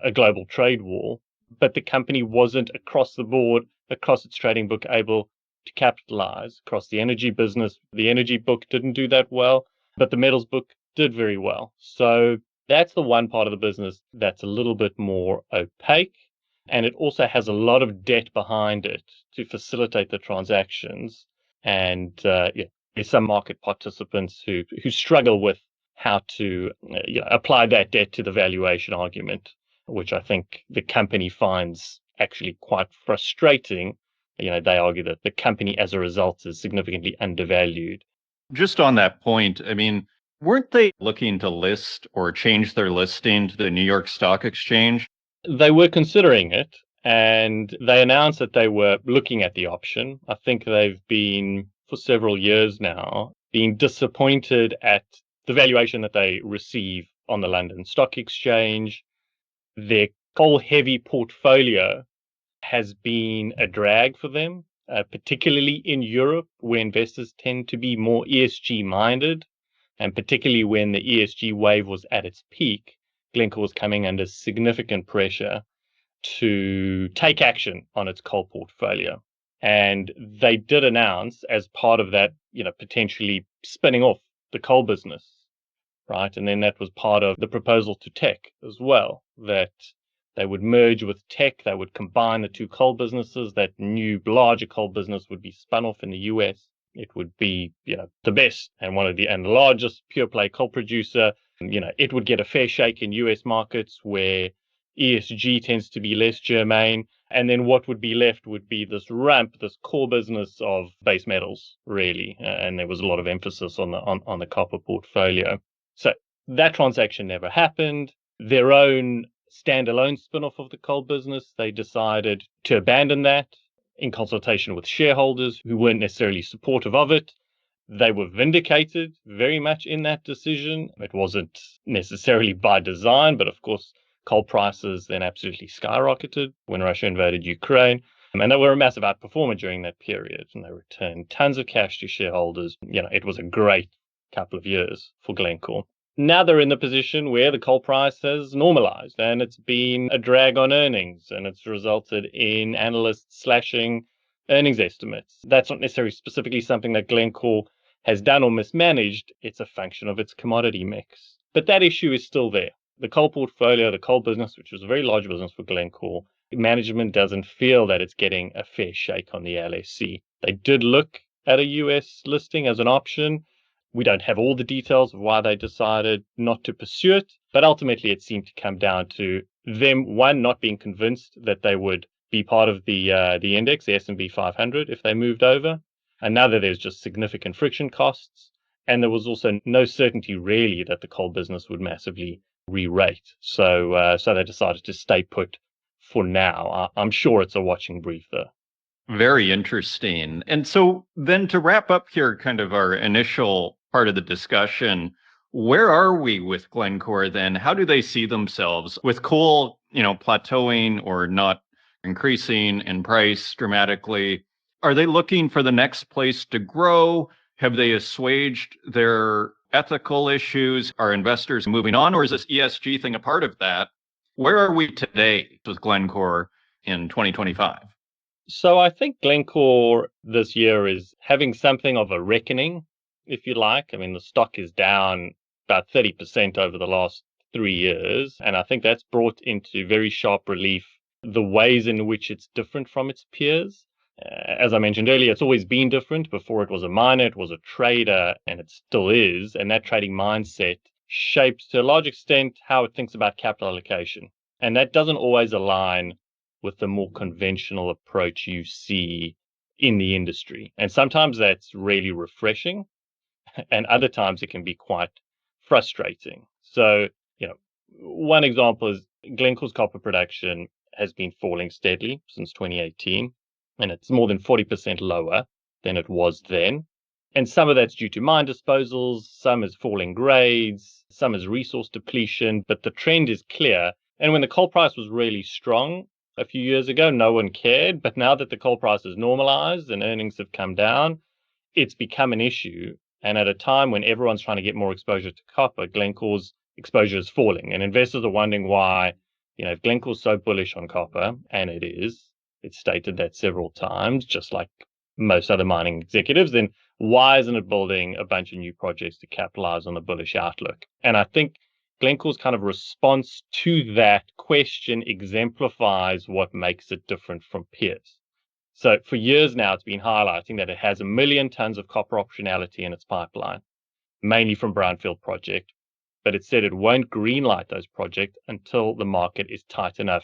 Speaker 2: a global trade war, but the company wasn't across the board, across its trading book, able to capitalize. Across the energy business, the energy book didn't do that well, but the metals book did very well. So that's the one part of the business that's a little bit more opaque. And it also has a lot of debt behind it to facilitate the transactions. And there's some market participants who struggle with how to apply that debt to the valuation argument, which I think the company finds actually quite frustrating. They argue that the company as a result is significantly undervalued.
Speaker 1: Just on that point, I mean, weren't they looking to list or change their listing to the New York Stock Exchange?
Speaker 2: They were considering it, and they announced that they were looking at the option. I think they've been, for several years now, being disappointed at the valuation that they receive on the London Stock Exchange. Their coal-heavy portfolio has been a drag for them, particularly in Europe, where investors tend to be more ESG-minded, and particularly when the ESG wave was at its peak. Glencore was coming under significant pressure to take action on its coal portfolio. And they did announce, as part of that, potentially spinning off the coal business, right? And then that was part of the proposal to Teck as well, that they would merge with Teck, they would combine the two coal businesses, that new larger coal business would be spun off in the US. It would be, the best and the largest pure play coal producer. It would get a fair shake in US markets where ESG tends to be less germane. And then what would be left would be this core business of base metals, really. And there was a lot of emphasis on the copper portfolio. So that transaction never happened. Their own standalone spin-off of the coal business, they decided to abandon that in consultation with shareholders who weren't necessarily supportive of it. They were vindicated very much in that decision. It wasn't necessarily by design, but of course, coal prices then absolutely skyrocketed when Russia invaded Ukraine. And they were a massive outperformer during that period. And they returned tons of cash to shareholders. It was a great couple of years for Glencore. Now they're in the position where the coal price has normalized and it's been a drag on earnings, and it's resulted in analysts slashing earnings estimates. That's not necessarily specifically something that Glencore has done or mismanaged. It's a function of its commodity mix. But that issue is still there. The coal portfolio, the coal business, which was a very large business for Glencore, management doesn't feel that it's getting a fair shake on the LSE. They did look at a US listing as an option. We don't have all the details of why they decided not to pursue it, but ultimately it seemed to come down to them, one, not being convinced that they would be part of the index, the S&P 500, if they moved over. Another, there's just significant friction costs. And there was also no certainty really that the coal business would massively re-rate. So they decided to stay put for now. I'm sure it's a watching brief, though.
Speaker 1: Very interesting. And so then to wrap up here, kind of our initial part of the discussion, where are we with Glencore then? How do they see themselves with coal, plateauing or not increasing in price dramatically? Are they looking for the next place to grow? Have they assuaged their ethical issues? Are investors moving on, or is this ESG thing a part of that? Where are we today with Glencore in 2025?
Speaker 2: So I think Glencore this year is having something of a reckoning, if you like. I mean, the stock is down about 30% over the last 3 years. And I think that's brought into very sharp relief the ways in which it's different from its peers. As I mentioned earlier, it's always been different. Before it was a miner, it was a trader, and it still is. And that trading mindset shapes to a large extent how it thinks about capital allocation. And that doesn't always align with the more conventional approach you see in the industry. And sometimes that's really refreshing, and other times it can be quite frustrating. So, one example is Glencore's copper production has been falling steadily since 2018, and it's more than 40% lower than it was then. And some of that's due to mine disposals, some is falling grades, some is resource depletion, but the trend is clear. And when the coal price was really strong a few years ago, no one cared. But now that the coal price is normalized and earnings have come down, it's become an issue. And at a time when everyone's trying to get more exposure to copper, Glencore's exposure is falling. And investors are wondering why, if Glencore's so bullish on copper, and it is, it's stated that several times, just like most other mining executives, then why isn't it building a bunch of new projects to capitalize on the bullish outlook? And I think Glencore's kind of response to that question exemplifies what makes it different from peers. So for years now, it's been highlighting that it has 1 million tons of copper optionality in its pipeline, mainly from brownfield projects. but it said it won't greenlight those projects until the market is tight enough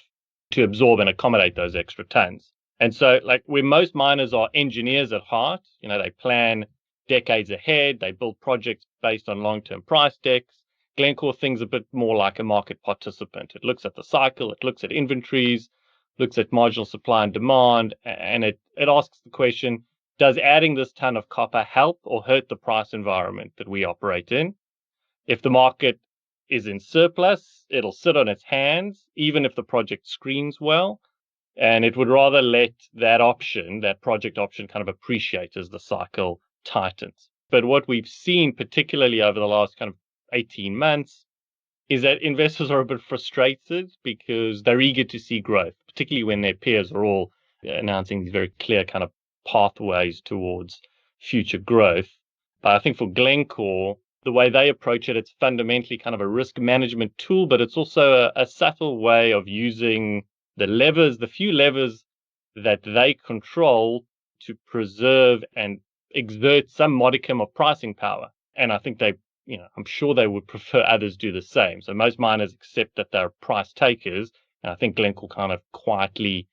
Speaker 2: to absorb and accommodate those extra tons. And so, like, where most miners are engineers at heart, they plan decades ahead, they build projects based on long-term price decks. Glencore thinks a bit more like a market participant. It looks at the cycle, it looks at inventories, looks at marginal supply and demand, and it asks the question, does adding this ton of copper help or hurt the price environment that we operate in? If the market is in surplus, it'll sit on its hands, even if the project screens well, and it would rather let that option, that project option, kind of appreciate as the cycle tightens. But what we've seen, particularly over the last kind of 18 months, is that investors are a bit frustrated because they're eager to see growth, particularly when their peers are all announcing these very clear kind of pathways towards future growth. But I think for Glencore, the way they approach it, it's fundamentally kind of a risk management tool, but it's also a subtle way of using the few levers that they control to preserve and exert some modicum of pricing power. And I think I'm sure they would prefer others do the same. So most miners accept that they're price takers. And I think Glencore kind of quietly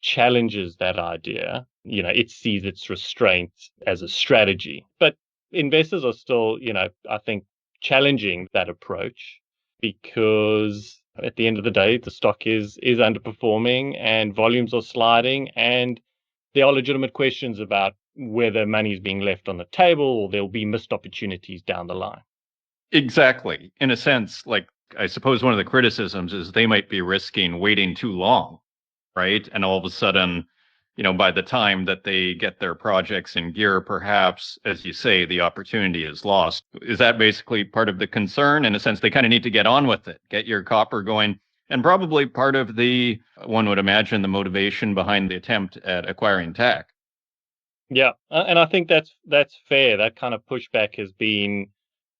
Speaker 2: challenges that idea. It sees its restraint as a strategy. But investors are still, I think, challenging that approach because at the end of the day, the stock is underperforming and volumes are sliding, and there are legitimate questions about whether money is being left on the table or there'll be missed opportunities down the line.
Speaker 1: Exactly. In a sense, like, I suppose one of the criticisms is they might be risking waiting too long, right? And all of a sudden, by the time that they get their projects in gear, perhaps, as you say, the opportunity is lost. Is that basically part of the concern? In a sense, they kind of need to get on with it, get your copper going, and probably part of one would imagine, the motivation behind the attempt at acquiring Teck.
Speaker 2: Yeah, and I think that's fair. That kind of pushback has been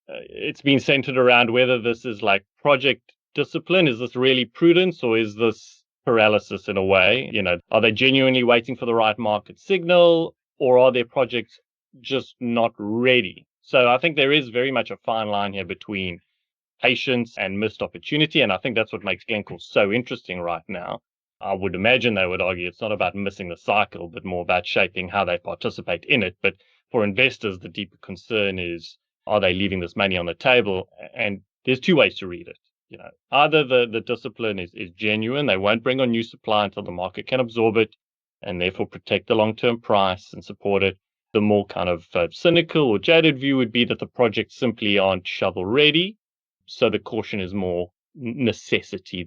Speaker 2: it's been centered around whether this is like project discipline. Is this really prudence, or is this paralysis in a way? Are they genuinely waiting for the right market signal, or are their projects just not ready? So I think there is very much a fine line here between patience and missed opportunity. And I think that's what makes Glencore so interesting right now. I would imagine they would argue it's not about missing the cycle, but more about shaping how they participate in it. But for investors, the deeper concern is, are they leaving this money on the table? And there's two ways to read it. Either the discipline is genuine, they won't bring on new supply until the market can absorb it and therefore protect the long-term price and support it. The more kind of cynical or jaded view would be that the projects simply aren't shovel ready. So the caution is more necessity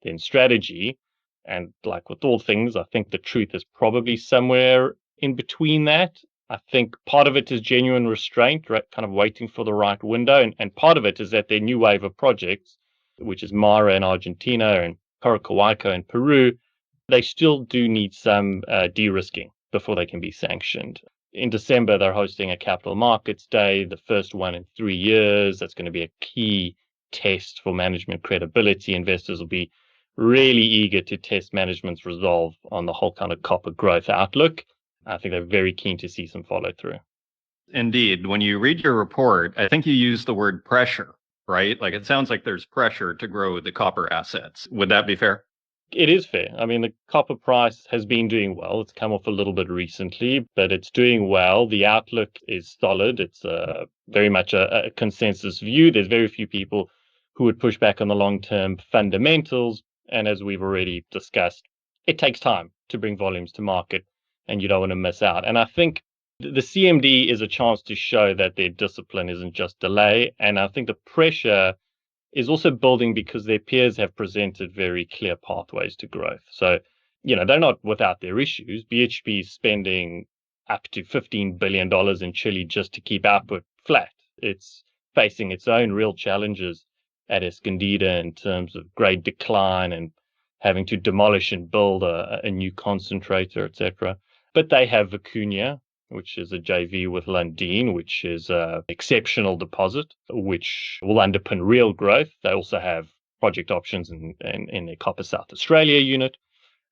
Speaker 2: than strategy. And like with all things, I think the truth is probably somewhere in between that. I think part of it is genuine restraint, right, kind of waiting for the right window. And part of it is that their new wave of projects, which is Mara in Argentina and Corocohuayco in Peru, they still do need some de-risking before they can be sanctioned. In December, they're hosting a capital markets day, the first one in 3 years. That's going to be a key test for management credibility. Investors will be really eager to test management's resolve on the whole kind of copper growth outlook. I think they're very keen to see some follow through.
Speaker 1: Indeed. When you read your report, I think you use the word pressure, right? Like, it sounds like there's pressure to grow the copper assets. Would that be fair?
Speaker 2: It is fair. I mean, the copper price has been doing well. It's come off a little bit recently, but it's doing well. The outlook is solid. It's very much a consensus view. There's very few people who would push back on the long-term fundamentals. And as we've already discussed, it takes time to bring volumes to market, and you don't want to miss out. And I think the CMD is a chance to show that their discipline isn't just delay. And I think the pressure is also building because their peers have presented very clear pathways to growth. So, they're not without their issues. BHP is spending up to $15 billion in Chile just to keep output flat. It's facing its own real challenges at Escondida in terms of grade decline and having to demolish and build a new concentrator, etc. But they have Vicuña, which is a JV with Lundin, which is an exceptional deposit, which will underpin real growth. They also have project options in their Copper South Australia unit.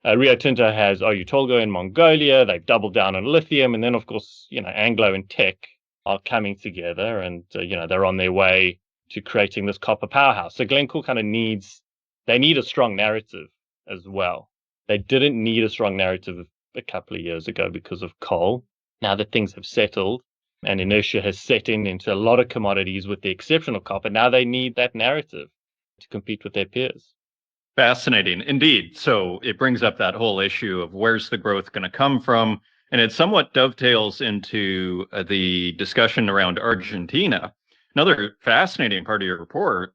Speaker 2: Rio Tinto has Oyu Tolgoi in Mongolia. They've doubled down on lithium. And then, of course, Anglo and Teck are coming together, and, they're on their way to creating this copper powerhouse. So Glencore kind of they need a strong narrative as well. They didn't need a strong narrative a couple of years ago because of coal. Now that things have settled and inertia has set into a lot of commodities with the exception of copper, now they need that narrative to compete with their peers.
Speaker 1: Fascinating indeed. So it brings up that whole issue of where's the growth going to come from? And it somewhat dovetails into the discussion around Argentina. Another fascinating part of your report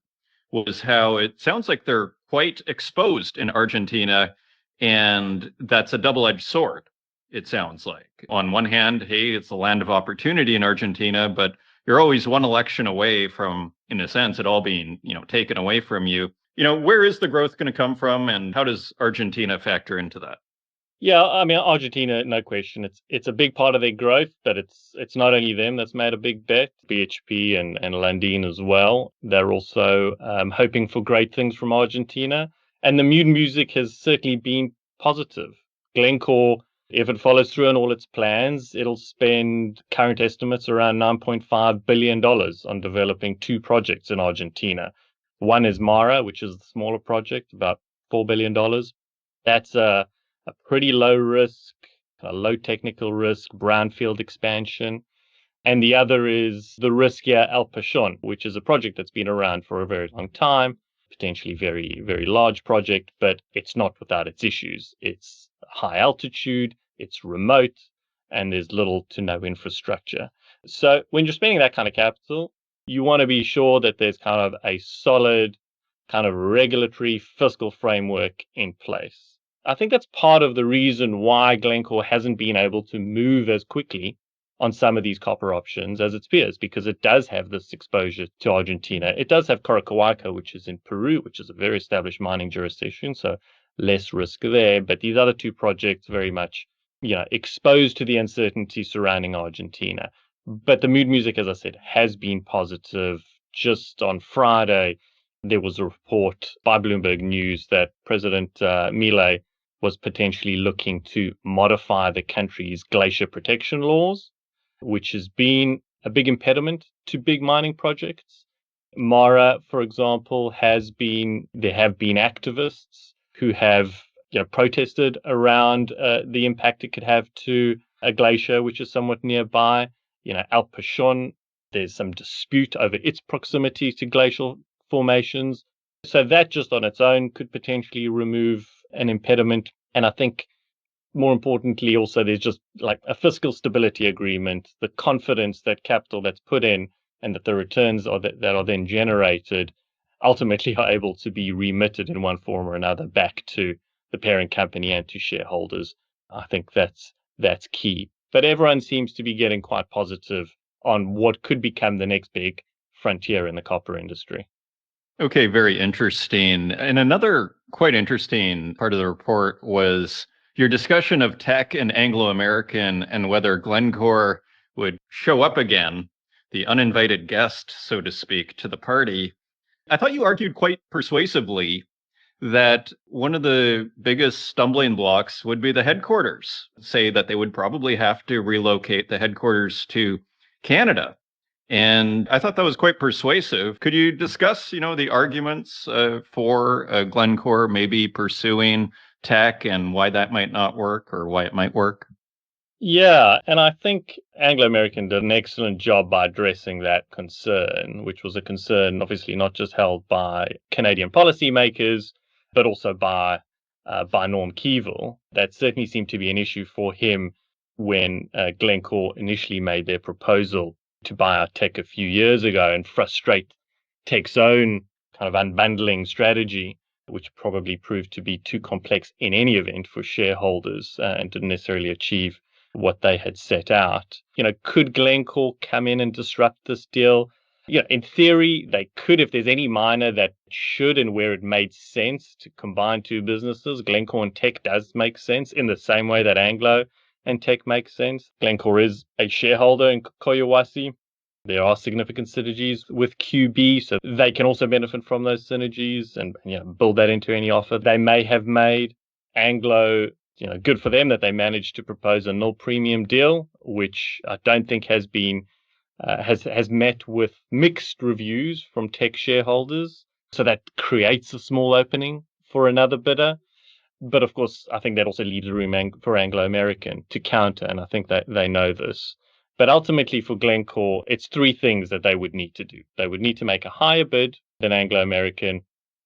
Speaker 1: was how it sounds like they're quite exposed in Argentina, and that's a double-edged sword, it sounds like. On one hand, hey, it's the land of opportunity in Argentina, but you're always one election away from, in a sense, it all being, taken away from you. Where is the growth going to come from, and how does Argentina factor into that?
Speaker 2: Yeah, I mean, Argentina, no question. It's a big part of their growth, but it's not only them that's made a big bet. BHP and Lundin as well. They're also hoping for great things from Argentina. And the mood music has certainly been positive. Glencore, if it follows through on all its plans, it'll spend current estimates around $9.5 billion on developing two projects in Argentina. One is Mara, which is the smaller project, about $4 billion. That's a pretty low risk, a low technical risk brownfield expansion. And the other is the riskier El Pachon, which is a project that's been around for a very long time, potentially very, very large project, but it's not without its issues. It's high altitude, it's remote, and there's little to no infrastructure. So when you're spending that kind of capital, you want to be sure that there's kind of a solid kind of regulatory fiscal framework in place. I think that's part of the reason why Glencore hasn't been able to move as quickly on some of these copper options as its peers, because it does have this exposure to Argentina. It does have Coroccohuayco, which is in Peru, which is a very established mining jurisdiction, so less risk there. But these other two projects very much, exposed to the uncertainty surrounding Argentina. But the mood music, as I said, has been positive. Just on Friday, there was a report by Bloomberg News that President Milei was potentially looking to modify the country's glacier protection laws, which has been a big impediment to big mining projects. Mara, for example, there have been activists who have protested around the impact it could have to a glacier, which is somewhat nearby. El Pachon, there's some dispute over its proximity to glacial formations. So that just on its own could potentially remove an impediment. And I think more importantly, also, there's just like a fiscal stability agreement, the confidence that capital that's put in and that the returns that are then generated ultimately are able to be remitted in one form or another back to the parent company and to shareholders. I think that's key. But everyone seems to be getting quite positive on what could become the next big frontier in the copper industry.
Speaker 1: Okay, very interesting. And another quite interesting part of the report was your discussion of Teck and Anglo American and whether Glencore would show up again, the uninvited guest, so to speak, to the party. I thought you argued quite persuasively that one of the biggest stumbling blocks would be the headquarters, say that they would probably have to relocate the headquarters to Canada. And I thought that was quite persuasive. Could you discuss, the arguments for Glencore maybe pursuing Teck and why that might not work or why it might work?
Speaker 2: Yeah, and I think Anglo American did an excellent job by addressing that concern, which was a concern obviously not just held by Canadian policymakers, but also by Norm Keevil. That certainly seemed to be an issue for him when Glencore initially made their proposal to buy out Teck a few years ago and frustrate Teck's own kind of unbundling strategy, which probably proved to be too complex in any event for shareholders and didn't necessarily achieve what they had set out. Could Glencore come in and disrupt this deal? In theory, they could if there's any miner that should and where it made sense to combine two businesses. Glencore and Teck does make sense in the same way that Anglo and Teck make sense. Glencore is a shareholder in Collahuasi. There are significant synergies with QB, so they can also benefit from those synergies and build that into any offer they may have made. Anglo, good for them that they managed to propose a nil premium deal, which I don't think has been has met with mixed reviews from Teck shareholders. So that creates a small opening for another bidder. But of course, I think that also leaves room for Anglo American to counter, and I think that they know this. But ultimately, for Glencore, it's three things that they would need to do. They would need to make a higher bid than Anglo American.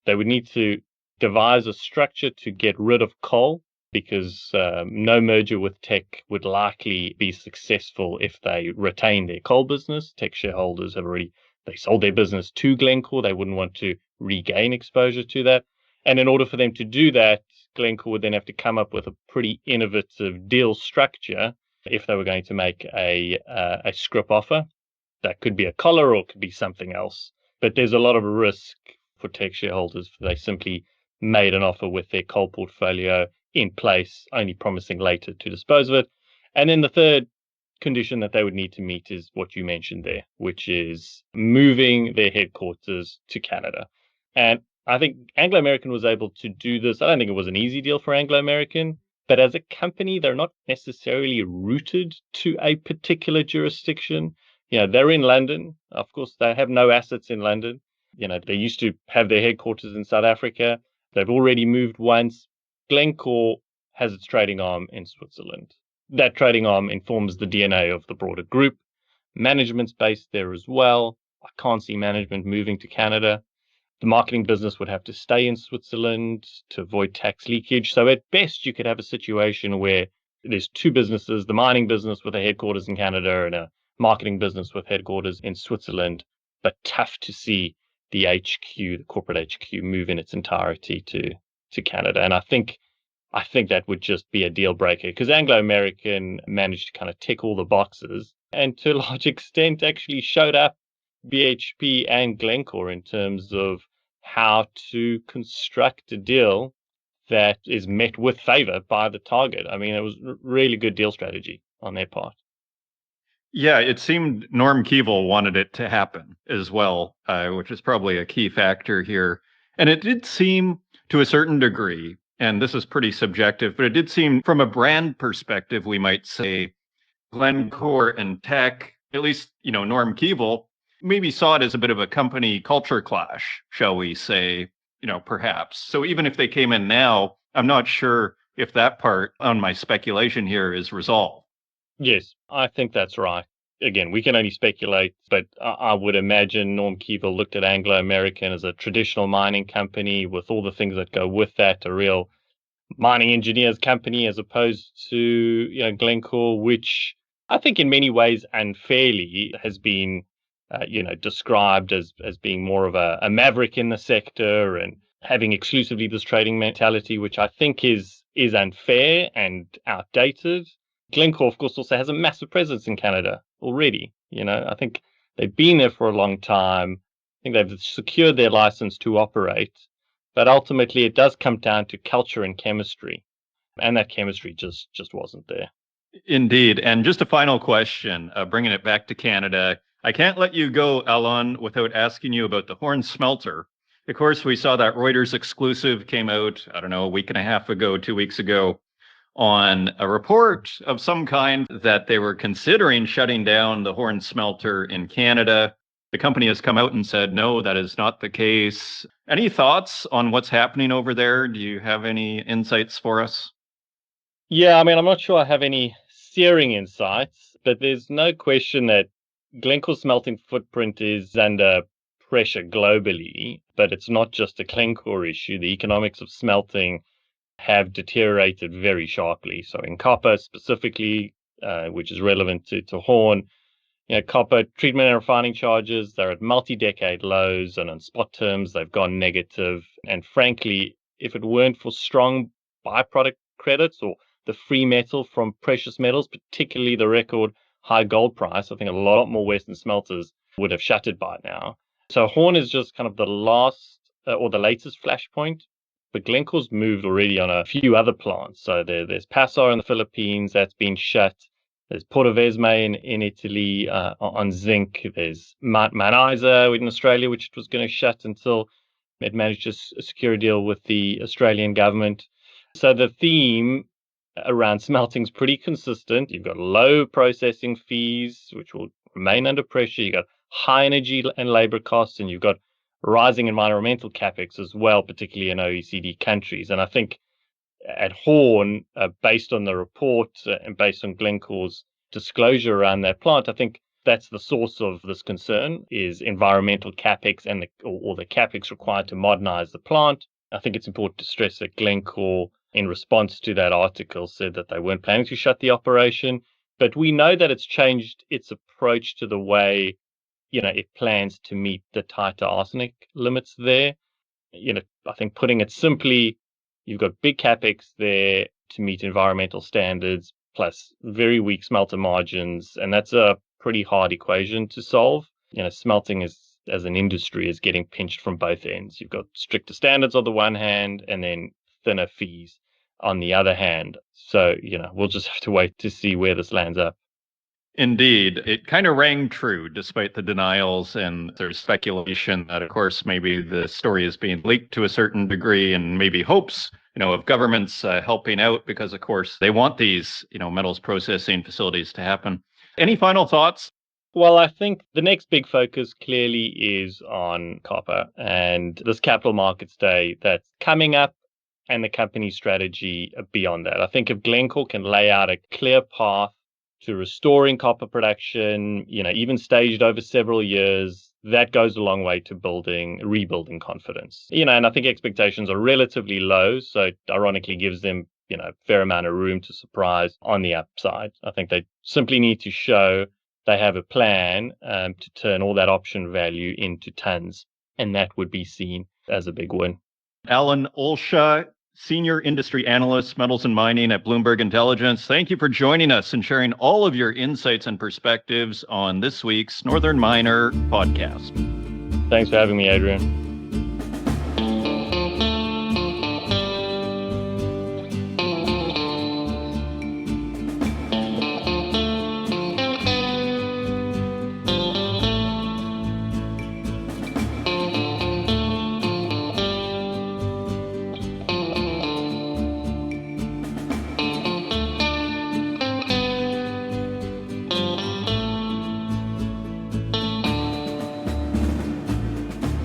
Speaker 2: They would need to devise a structure to get rid of coal, because no merger with Teck would likely be successful if they retain their coal business. Teck shareholders have already they sold their business to Glencore. They wouldn't want to regain exposure to that. And in order for them to do that, Glencore would then have to come up with a pretty innovative deal structure if they were going to make a scrip offer. That could be a collar or it could be something else. But there's a lot of risk for Teck shareholders if they simply made an offer with their coal portfolio in place, only promising later to dispose of it. And then the third condition that they would need to meet is what you mentioned there, which is moving their headquarters to Canada. And I think Anglo American was able to do this. I don't think it was an easy deal for Anglo American, but as a company, they're not necessarily rooted to a particular jurisdiction. They're in London. Of course, they have no assets in London. They used to have their headquarters in South Africa. They've already moved once. Glencore has its trading arm in Switzerland. That trading arm informs the DNA of the broader group. Management's based there as well. I can't see management moving to Canada. The marketing business would have to stay in Switzerland to avoid tax leakage. So at best, you could have a situation where there's two businesses, the mining business with a headquarters in Canada and a marketing business with headquarters in Switzerland, but tough to see the HQ, the corporate HQ, move in its entirety to Canada. And I think that would just be a deal breaker, because Anglo American managed to kind of tick all the boxes and to a large extent actually showed up BHP and Glencore in terms of how to construct a deal that is met with favor by the target. I mean, it was really good deal strategy on their part.
Speaker 1: Yeah, it seemed Norm Keevil wanted it to happen as well, which is probably a key factor here. And it did seem to a certain degree, and this is pretty subjective, but it did seem from a brand perspective, we might say Glencore and Teck, at least, Norm Keevil, maybe saw it as a bit of a company culture clash, shall we say, perhaps. So even if they came in now, I'm not sure if that part on my speculation here is resolved.
Speaker 2: Yes, I think that's right. Again, we can only speculate, but I would imagine Norm Keevil looked at Anglo American as a traditional mining company with all the things that go with that, a real mining engineers company, as opposed to Glencore, which I think in many ways unfairly has been described as being more of a maverick in the sector and having exclusively this trading mentality, which I think is unfair and outdated. Glencore, of course, also has a massive presence in Canada already. I think they've been there for a long time. I think they've secured their license to operate. But ultimately, it does come down to culture and chemistry. And that chemistry just wasn't there.
Speaker 1: Indeed. And just a final question, bringing it back to Canada. I can't let you go, Alon, without asking you about the Horn smelter. Of course, we saw that Reuters exclusive came out, I don't know, a week and a half ago, 2 weeks ago, on a report of some kind that they were considering shutting down the Horn smelter in Canada. The company has come out and said, no, that is not the case. Any thoughts on what's happening over there? Do you have any insights for us?
Speaker 2: Yeah, I mean, I'm not sure I have any searing insights, but there's no question that Glencore's smelting footprint is under pressure globally, but it's not just a Glencore issue. The economics of smelting have deteriorated very sharply. So in copper specifically, which is relevant to Horn, copper treatment and refining charges, they're at multi-decade lows, and on spot terms, they've gone negative. And frankly, if it weren't for strong byproduct credits or the free metal from precious metals, particularly the record high gold price, I think a lot more Western smelters would have shuttered by now. So Horn is just kind of the last or the latest flashpoint. But Glencore's moved already on a few other plants. So there's Passau in the Philippines that's been shut. There's Portovesme in Italy on zinc. There's Mount Isa in Australia, which was going to shut until it managed to secure a deal with the Australian government. So the theme around smelting is pretty consistent. You've got low processing fees, which will remain under pressure. You've got high energy and labor costs, and you've got rising environmental capex as well, particularly in OECD countries. And I think at Horn, based on the report and based on Glencore's disclosure around that plant, I think that's the source of this concern is environmental capex and the capex required to modernize the plant. I think it's important to stress that Glencore, in response to that article, said that they weren't planning to shut the operation. But we know that it's changed its approach to the way, it plans to meet the tighter arsenic limits there. I think putting it simply, you've got big capex there to meet environmental standards, plus very weak smelter margins, and that's a pretty hard equation to solve. Smelting as an industry is getting pinched from both ends. You've got stricter standards on the one hand, and then thinner fees on the other hand. So, we'll just have to wait to see where this lands up.
Speaker 1: Indeed, it kind of rang true despite the denials, and there's speculation that, of course, maybe the story is being leaked to a certain degree, and maybe hopes, of governments helping out because, of course, they want these, metals processing facilities to happen. Any final thoughts?
Speaker 2: Well, I think the next big focus clearly is on copper and this capital markets day that's coming up and the company's strategy beyond that. I think if Glencore can lay out a clear path to restoring copper production, even staged over several years, that goes a long way to rebuilding confidence. And I think expectations are relatively low, so it ironically gives them, a fair amount of room to surprise on the upside. I think they simply need to show they have a plan to turn all that option value into tons, and that would be seen as a big win.
Speaker 1: Alon Olsha, Senior Industry Analyst, Metals and Mining at Bloomberg Intelligence. Thank you for joining us and sharing all of your insights and perspectives on this week's Northern Miner podcast.
Speaker 2: Thanks for having me, Adrian.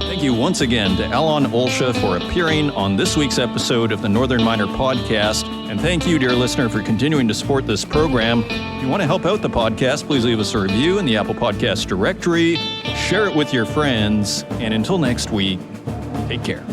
Speaker 1: Thank you once again to Alon Olsha for appearing on this week's episode of the Northern Miner podcast. And thank you, dear listener, for continuing to support this program. If you want to help out the podcast, please leave us a review in the Apple Podcast directory, share it with your friends, and until next week, take care.